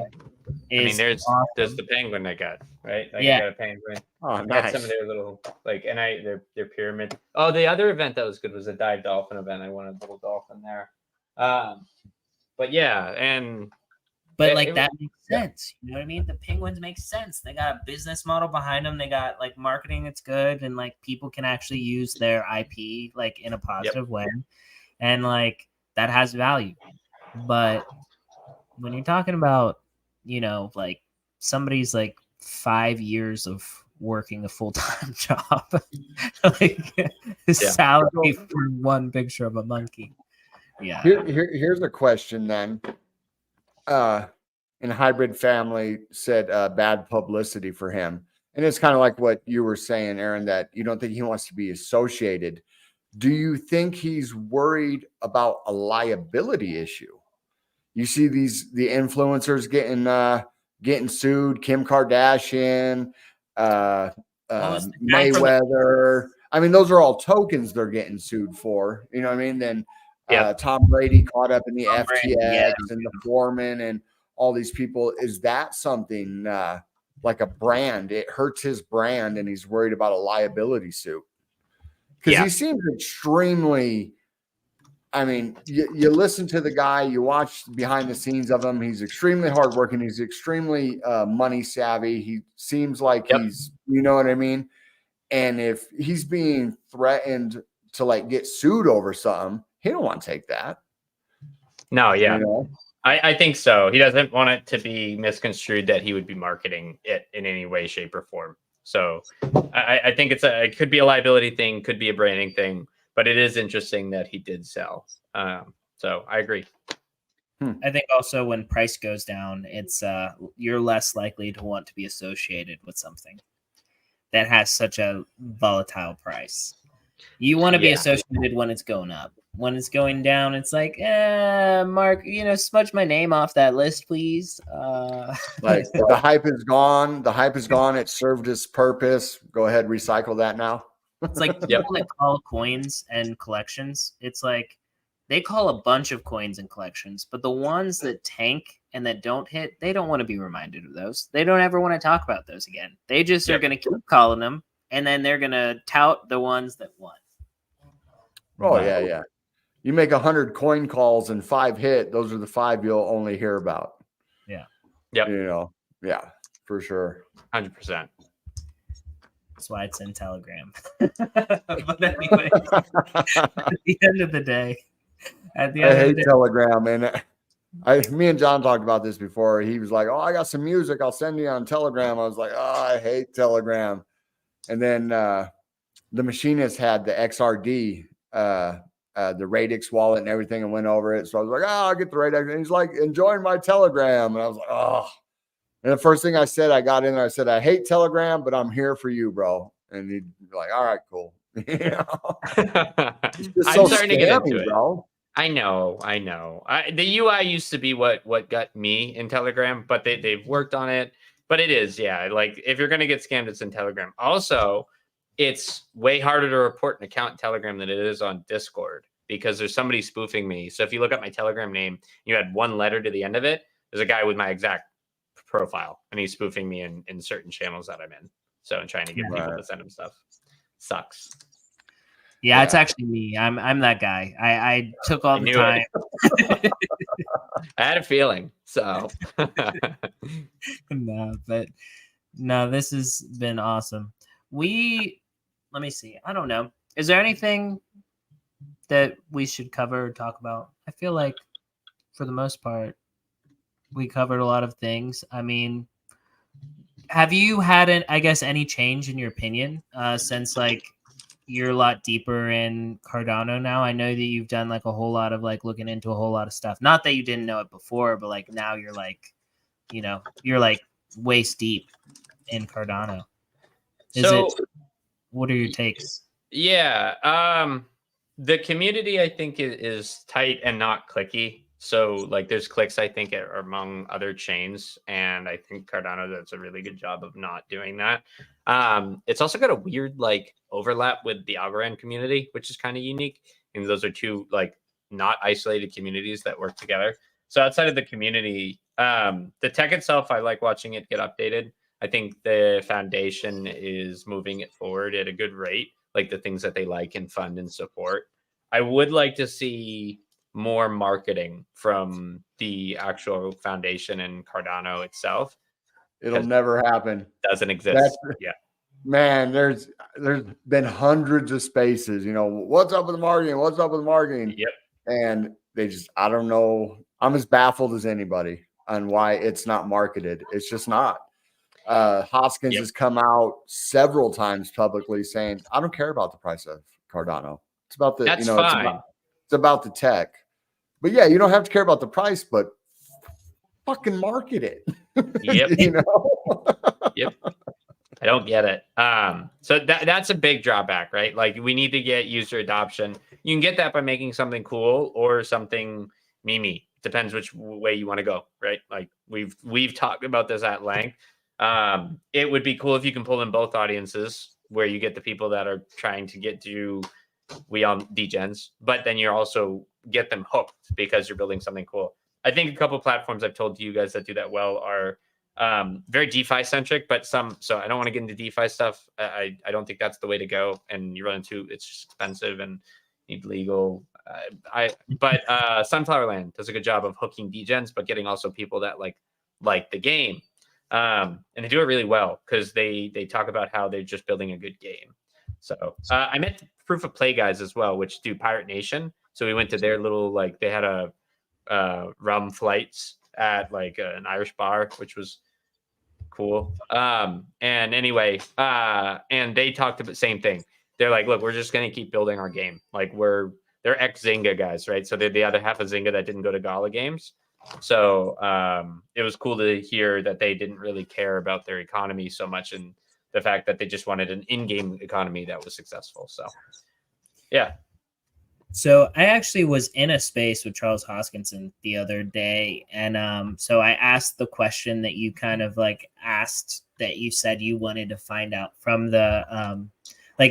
I mean, is there's awesome. the penguin I got, right? Like I Yeah. got a penguin. Oh, I got some of nice. their little like, and their pyramid. Oh, the other event that was good was a dive dolphin event. I wanted a little dolphin there. But yeah, and But like it that makes yeah. sense. You know what I mean? The penguins make sense. They got a business model behind them. They got like marketing that's good, and like people can actually use their IP like in a positive way, and like that has value. But when you're talking about, you know, like somebody's like 5 years of working a full-time job, like salary for one picture of a monkey. Yeah. Here's a question then. And Hybrid Family said bad publicity for him. And it's kind of like what you were saying, Aaron, that you don't think he wants to be associated. Do you think he's worried about a liability issue? You see the influencers getting sued, Kim Kardashian, Mayweather. I mean, those are all tokens they're getting sued for. You know what I mean? Then Tom Brady caught up in the FTX and the Foreman and all these people. Is that something like a brand? It hurts his brand, and he's worried about a liability suit because he seems extremely. I mean, you listen to the guy, you watch behind the scenes of him. He's extremely hardworking. He's extremely money savvy. He seems like he's, you know what I mean? And if he's being threatened to like get sued over something, he don't want to take that. No, yeah. You know? I think so. He doesn't want it to be misconstrued that he would be marketing it in any way, shape, or form. So I think it could be a liability thing, could be a branding thing, but it is interesting that he did sell. So I agree. I think also when price goes down, it's you're less likely to want to be associated with something that has such a volatile price. You want to be associated when it's going up. When it's going down, it's like, Mark, you know, smudge my name off that list, please. Like the hype is gone. The hype is gone. It served its purpose. Go ahead, recycle that now. It's like people that call coins and collections. It's like they call a bunch of coins and collections, but the ones that tank and that don't hit, they don't want to be reminded of those. They don't ever want to talk about those again. They just are going to keep calling them, and then they're going to tout the ones that won. Oh, yeah. You make 100 coin calls and 5 hit. Those are the 5 you'll only hear about. Yeah. Yep. You know, yeah, for sure. 100%. That's why it's in Telegram. But anyway, at the end of the day, I hate Telegram, and me and John talked about this before. He was like, "Oh, I got some music. I'll send you on Telegram." I was like, "Oh, I hate Telegram." And then the machinist had the XRD, the Radix wallet and everything, and went over it. So I was like, "Oh, I'll get the Radix." And he's like, "Enjoying my Telegram," and I was like, "Oh." And the first thing I said, I got in there, I said, "I hate Telegram, but I'm here for you, bro." And he'd be like, "All right, cool." You know? I'm starting to get into it. Bro. I know. The UI used to be what got me in Telegram, but they've worked on it. But it is, like if you're gonna get scammed, it's in Telegram. Also, it's way harder to report an account in Telegram than it is on Discord because there's somebody spoofing me. So if you look at my Telegram name, you had one letter to the end of it. There's a guy with my exact profile, and he's spoofing me in certain channels that I'm in. So I'm trying to get people to send him stuff. Sucks. Yeah, it's actually me. I'm that guy. I took all the time. I had a feeling. So no, this has been awesome. Let me see. I don't know. Is there anything that we should cover or talk about? I feel like for the most part, we covered a lot of things. I mean, have you had any change in your opinion since like you're a lot deeper in Cardano now? I know that you've done like a whole lot of like looking into a whole lot of stuff. Not that you didn't know it before, but like now you're like, you know, you're like waist deep in Cardano. What are your takes? Yeah. The community I think is tight and not clicky. So like there's clicks, I think, among other chains, and I think Cardano does a really good job of not doing that. It's also got a weird like overlap with the Algorand community, which is kind of unique. And those are two like not isolated communities that work together. So outside of the community, the tech itself, I like watching it get updated. I think the foundation is moving it forward at a good rate, like the things that they like and fund and support. I would like to see more marketing from the actual foundation and Cardano itself. It'll never happen. Doesn't exist. That's, yeah. Man, there's been hundreds of spaces, what's up with the marketing? What's up with marketing? Yep. And they just, I don't know. I'm as baffled as anybody on why it's not marketed. It's just not. Hoskins has come out several times publicly saying, I don't care about the price of Cardano. It's about the, That's fine. It's about the tech. But yeah, you don't have to care about the price, but fucking market it. Yep. Yep. I don't get it. So that's a big drawback, right? Like we need to get user adoption. You can get that by making something cool or something memey. Depends which way you want to go, right? Like we've talked about this at length. It would be cool if you can pull in both audiences, where you get the people that are trying to get to we on degens, but then you're also get them hooked because you're building something cool. I think a couple of platforms I've told you guys that do that well are very DeFi centric, but so I don't want to get into DeFi stuff. I don't think that's the way to go. And you run into, it's just expensive and need legal. But Sunflower Land does a good job of hooking degens, but getting also people that like the game. And they do it really well because they talk about how they're just building a good game. So I met Proof of Play guys as well, which do Pirate Nation. So we went to their little, like they had a rum flights at like an Irish bar, which was cool. And anyway, and they talked about the same thing. They're like, look, we're just going to keep building our game. Like they're ex-Zynga guys, right? So they're the other half of Zynga that didn't go to Gala Games. So it was cool to hear that they didn't really care about their economy so much, and the fact that they just wanted an in-game economy that was successful. So, yeah. So I actually was in a space with Charles Hoskinson the other day, and so I asked the question that you kind of like asked, that you said you wanted to find out from the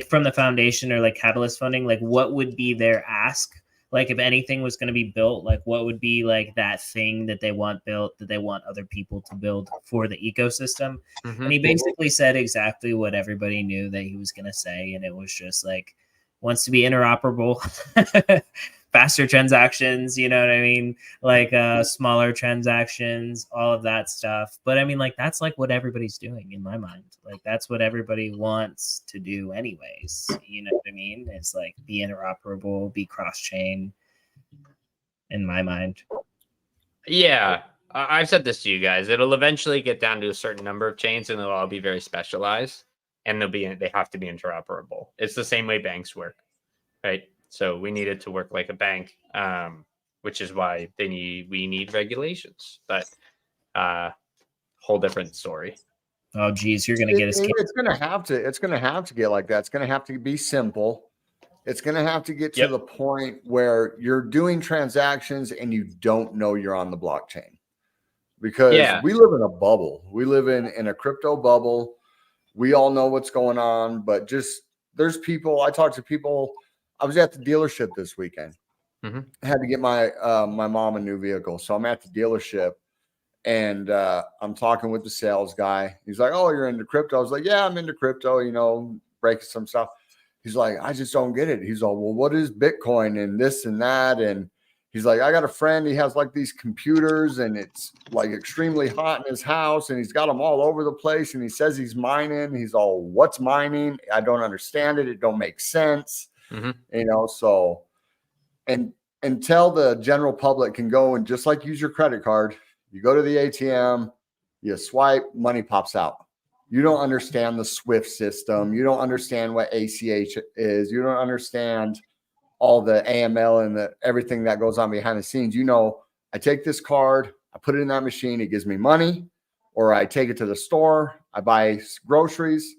from the foundation or like Catalyst funding, like what would be their ask? Like if anything was going to be built, like what would be like that thing that they want built, that they want other people to build for the ecosystem? Mm-hmm. And he basically said exactly what everybody knew that he was going to say. And it was just like, wants to be interoperable, faster transactions, you know what I mean? Like smaller transactions, all of that stuff. But I mean, like, that's like what everybody's doing in my mind. Like, that's what everybody wants to do anyways. You know what I mean? It's like be interoperable, be cross-chain in my mind. Yeah. I've said this to you guys. It'll eventually get down to a certain number of chains and they'll all be very specialized. And they have to be interoperable. It's the same way banks work, right? So we need it to work like a bank, which is why we need regulations. But whole different story. Oh, geez, you're gonna get us. It's gonna have to get like that. It's gonna have to be simple. It's gonna have to get to the point where you're doing transactions and you don't know you're on the blockchain, because we live in a bubble. We live in a crypto bubble. We all know what's going on, but just there's people. I talked to people. I was at the dealership this weekend. Mm-hmm. I had to get my mom a new vehicle, so I'm at the dealership, and I'm talking with the sales guy. He's like, "Oh, you're into crypto?" I was like, "Yeah, I'm into crypto. Breaking some stuff." He's like, "I just don't get it." He's like, "Well, what is Bitcoin and this and that?" And he's like, "I got a friend. He has like these computers, and it's like extremely hot in his house, and he's got them all over the place. And he says he's mining. He's all, what's mining? I don't understand it. It don't make sense." Mm-hmm. So, and until the general public can go and just like use your credit card, you go to the ATM, you swipe, money pops out. You don't understand the SWIFT system. You don't understand what ACH is. You don't understand all the AML and everything that goes on behind the scenes. I take this card, I put it in that machine, it gives me money, or I take it to the store, I buy groceries.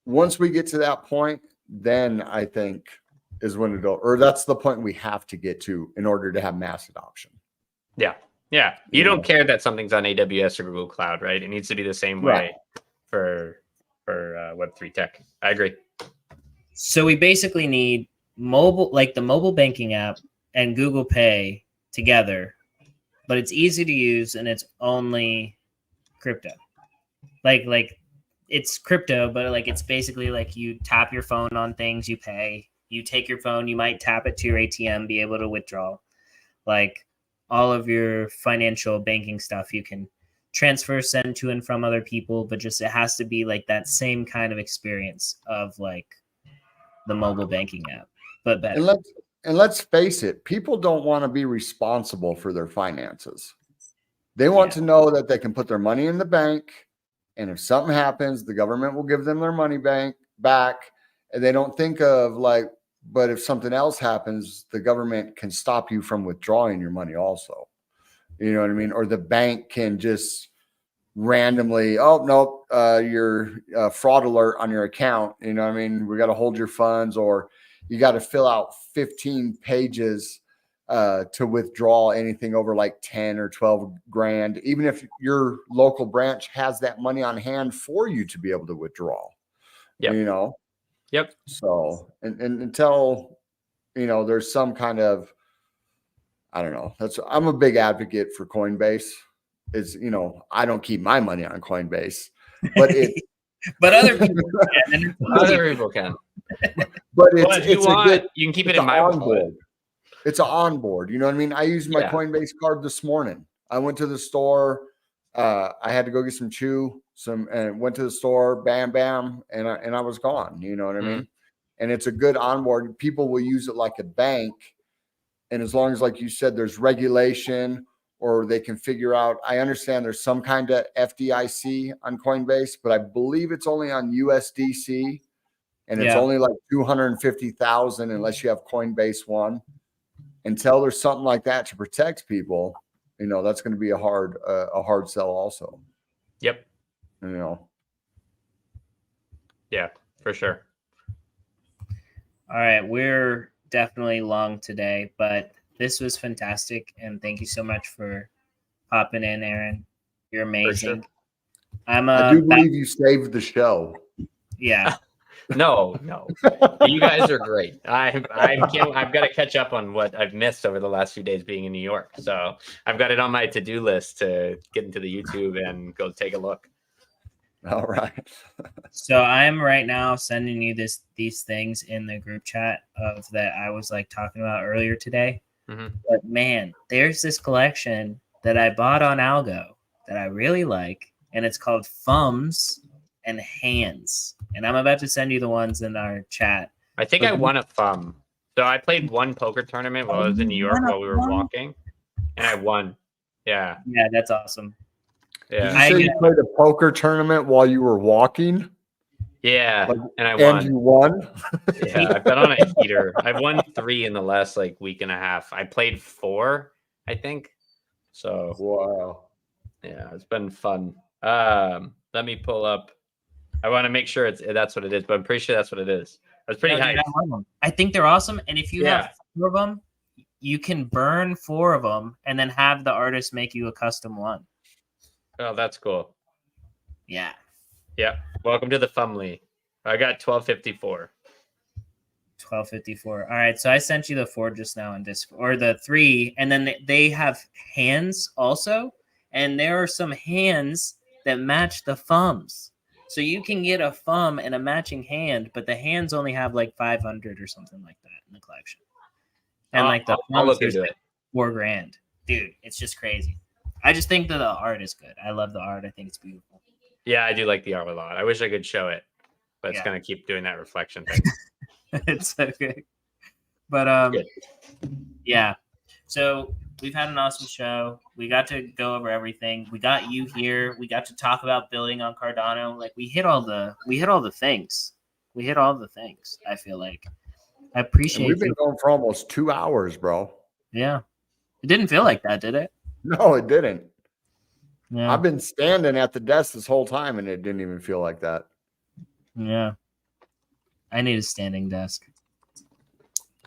Once we get to that point, then I think is when that's the point we have to get to in order to have mass adoption. Yeah. You don't care that something's on AWS or Google Cloud, right? It needs to be the same Right. way for Web3 tech. I agree. So we basically need mobile, like the mobile banking app and Google Pay together, but it's easy to use and it's only crypto. Like it's crypto, but like it's basically like you tap your phone on things, you pay, you take your phone, you might tap it to your ATM, be able to withdraw. Like all of your financial banking stuff you can transfer, send to and from other people, but just it has to be like that same kind of experience of like the mobile banking app, but better. And let's face it, people don't want to be responsible for their finances. They want to know that they can put their money in the bank, and if something happens, the government will give them their money back. And they don't think of like, but if something else happens, the government can stop you from withdrawing your money also. You know what I mean? Or the bank can just randomly, oh, nope, you're fraud alert on your account. You know what I mean? We got to hold your funds, or you got to fill out 15 pages to withdraw anything over like 10 or 12 grand, even if your local branch has that money on hand for you to be able to withdraw. You know? Yep. So, and until, you know, there's some kind of, I don't know. I'm a big advocate for Coinbase. Is, you know, I don't keep my money on Coinbase, but it, but other people can. Other people can. But if you want, you can keep it in my wallet. It's an onboard. You know what I mean? I used my Coinbase card this morning. I went to the store. I had to go get some chew, and went to the store, bam, bam, and I was gone. You know what I mean? And it's a good onboard. People will use it like a bank. And as long as, like you said, there's regulation, or they can figure out, I understand there's some kind of FDIC on Coinbase, but I believe it's only on USDC, and it's only like 250,000 unless you have Coinbase One. Until there's something like that to protect people, you know, that's going to be a hard sell also. Yep. You know. Yeah, for sure. All right, we're definitely long today, but this was fantastic, and thank you so much for popping in, Aaron. You're amazing. Sure. I do believe you saved the show. Yeah. No, you guys are great. I've got to catch up on what I've missed over the last few days being in New York. So I've got it on my to-do list to get into the YouTube and go take a look. All right. So I'm right now sending you these things in the group chat of that I was like talking about earlier today. But man, there's this collection that I bought on Algo that I really like, and it's called Thumbs and Hands. And I'm about to send you the ones in our chat. I think I won a thumb. So I played one poker tournament while I was in New York while we were walking, and I won. Yeah. Yeah, that's awesome. Yeah. Did you say you played a poker tournament while you were walking? Yeah, and I won. And you won? Yeah, I've been on a heater. I've won 3 in the last like week and a half. I played 4, I think. So wow. Yeah, it's been fun. Let me pull up. I want to make sure that's what it is, but I'm pretty sure that's what it is. That's pretty high. I think they're awesome, and if you have 4 of them, you can burn 4 of them and then have the artist make you a custom one. Oh, that's cool. Yeah. Yeah. Welcome to the family. I got 1254. 1254. All right. So I sent you the 4 just now in Discord, or the 3, and then they have hands also. And there are some hands that match the thumbs. So you can get a thumb and a matching hand, but the hands only have like 500 or something like that in the collection. And like the thumbs, there's like $4,000. Dude, it's just crazy. I just think that the art is good. I love the art. I think it's beautiful. Yeah, I do like the art a lot. I wish I could show it, but it's going to keep doing that reflection thing. It's okay. But yeah. So we've had an awesome show. We got to go over everything. We got you here. We got to talk about building on Cardano. Like we hit all the things. We hit all the things, I feel like. I appreciate it. We've been going for almost 2 hours, bro. Yeah. It didn't feel like that, did it? No, it didn't. Yeah. I've been standing at the desk this whole time, and it didn't even feel like that. Yeah. I need a standing desk. I'm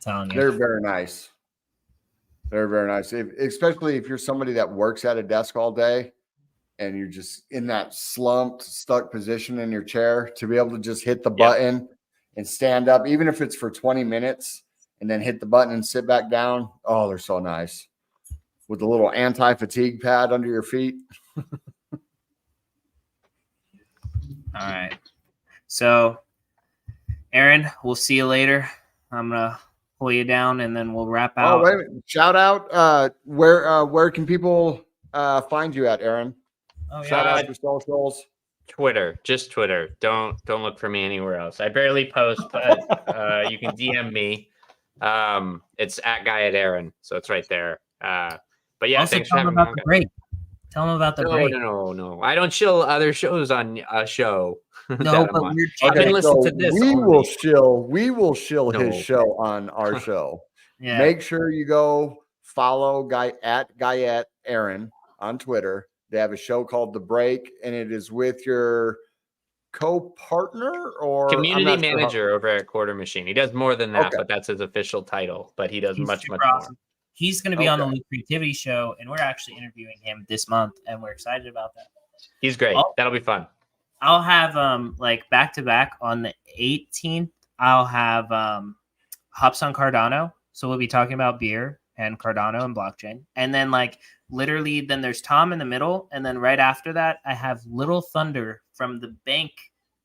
telling you. They're very nice. Very, very nice. Especially if you're somebody that works at a desk all day and you're just in that slumped, stuck position in your chair, to be able to just hit the button and stand up, even if it's for 20 minutes, and then hit the button and sit back down. Oh, they're so nice. With the little anti-fatigue pad under your feet. All right. So, Aaron, we'll see you later. I'm going to pull you down and then we'll wrap out. Oh, wait a minute. Shout out. Where can people find you at, Aaron? Oh, Shout out your socials. Twitter, just Twitter. Don't look for me anywhere else. I barely post, but you can DM me. It's at Guy at Aaron, so it's right there. But yeah, also, thanks for tell them having me about on, the guys. break. Tell them about the break. No. I don't chill other shows on a show. No, but we're I've been listening to this. We only. will shill his show on our show. Yeah. Make sure you go follow Guy at Aaron on Twitter. They have a show called The Break, and it is with your co-partner or community manager over at Quarter Machine. He does more than that, but that's his official title. But he does much more. Awesome. He's going to be on the Loop Creativity Show, and we're actually interviewing him this month, and we're excited about that. He's great. That'll be fun. I'll have like back to back on the 18th. I'll have Hops on Cardano, so we'll be talking about beer and Cardano and blockchain, and then like literally, then there's Tom in the middle, and then right after that, I have Little Thunder from the Bank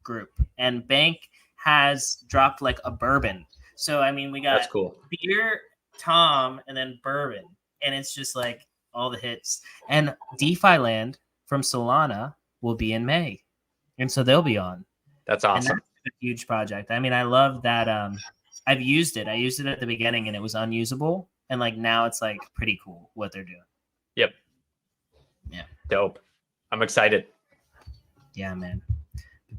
group, and Bank has dropped like a bourbon. So I mean, we got that's cool. Beer, Tom, and then bourbon, and it's just like all the hits. And DeFi Land from Solana will be in May, and so they'll be on. That's awesome. That's a huge project. I mean, I love that. I've used it. I used it at the beginning, and it was unusable, and like now it's like pretty cool what they're doing. Yep. Yeah. Dope. I'm excited. Yeah, man.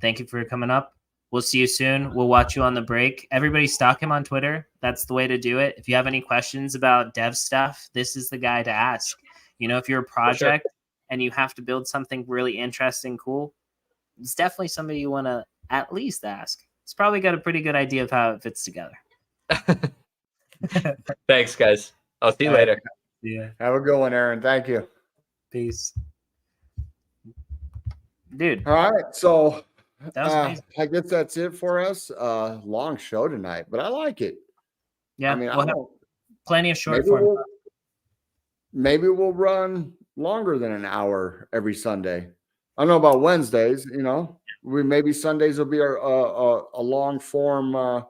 Thank you for coming up. We'll see you soon. We'll watch you on the break. Everybody stalk him on Twitter. That's the way to do it. If you have any questions about dev stuff, this is the guy to ask. You know, if you're a project and you have to build something really interesting, cool, it's definitely somebody you want to at least ask. It's probably got a pretty good idea of how it fits together. Thanks, guys. I'll see you later. Yeah. Have a good one, Aaron. Thank you. Peace. Dude. All right. So I guess that's it for us. Long show tonight, but I like it. Yeah. I mean, we'll have plenty of short form. Maybe we'll run longer than an hour every Sunday. I don't know about Wednesdays, you know. Maybe Sundays will be a long form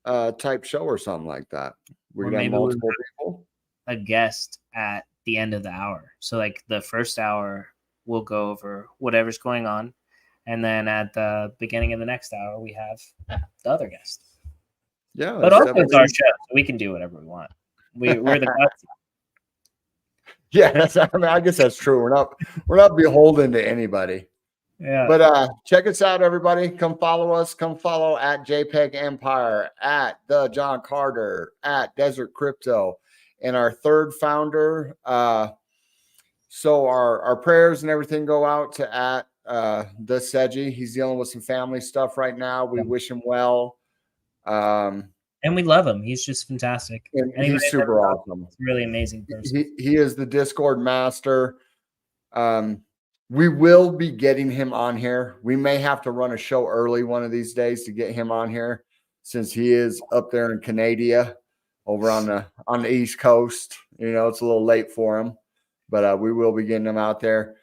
type show or something like that. We're gonna have multiple people. A guest at the end of the hour. So like the first hour we'll go over whatever's going on, and then at the beginning of the next hour we have the other guest. Yeah, but also it's our show, so we can do whatever we want. We're the guts. Yeah, I guess that's true. We're not beholden to anybody. Yeah. But check us out, everybody. Come follow us. Come follow at JPEG Empire, at the John Carter, at Desert Crypto, and our third founder. So our prayers and everything go out to at the Seji. He's dealing with some family stuff right now. We wish him well. And we love him. He's just fantastic. And he's super awesome. He's a really amazing person. He is the Discord master. We will be getting him on here. We may have to run a show early one of these days to get him on here, since he is up there in Canada, over on the East Coast. You know, it's a little late for him, but we will be getting him out there.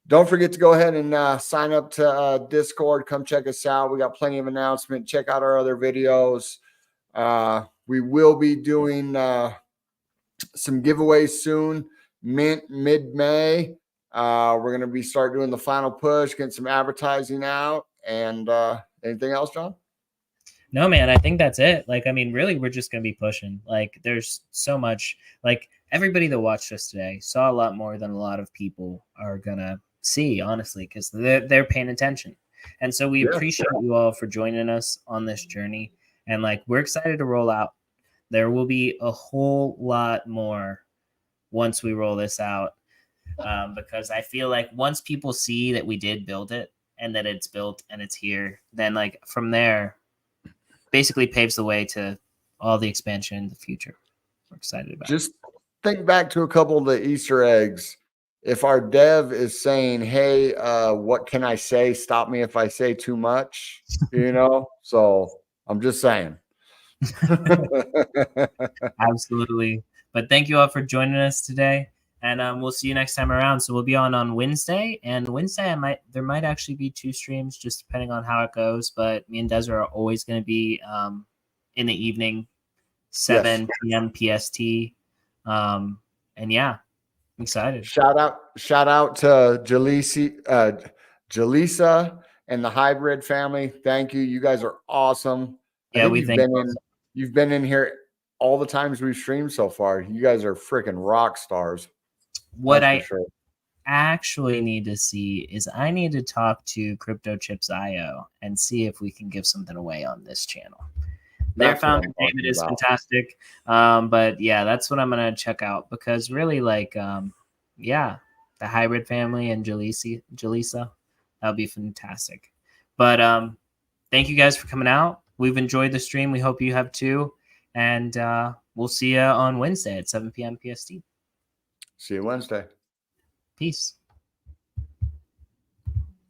Don't forget to go ahead and sign up to Discord. Come check us out. We got plenty of announcements. Check out our other videos. We will be doing some giveaways soon, mid-May. We're going to be start doing the final push, getting some advertising out. And anything else, John? No, man, I think that's it. Like, I mean, really, we're just going to be pushing. Like, there's so much. Like, everybody that watched us today saw a lot more than a lot of people are going to see, honestly, because they're paying attention. And so we appreciate you all for joining us on this journey. And, like, we're excited to roll out. There will be a whole lot more once we roll this out. Because I feel like once people see that we did build it and that it's built and it's here, then like from there, basically paves the way to all the expansion in the future. We're excited about it. think back to a couple of the Easter eggs. If our dev is saying, "Hey, what can I say? Stop me if I say too much," you know. So I'm just saying. Absolutely. But thank you all for joining us today, and we'll see you next time around. So we'll be on Wednesday, and Wednesday there might actually be 2 streams, just depending on how it goes. But me and Desert are always going to be in the evening, 7 p.m. PST. And yeah, I'm excited. Shout out to Jaleesa and the Hybrid family. Thank you. You guys are awesome. Yeah, I think we you've think been in. You've been in here all the times we've streamed so far. You guys are freaking rock stars. What I actually need to see is I need to talk to Crypto Chips IO and see if we can give something away on this channel. Their founder David is fantastic. But yeah, that's what I'm gonna check out, because really, like, yeah, the Hybrid family and Jaleesa, that would be fantastic. But thank you guys for coming out. We've enjoyed the stream. We hope you have too. And we'll see you on Wednesday at 7 p.m. PST. See you Wednesday. Peace.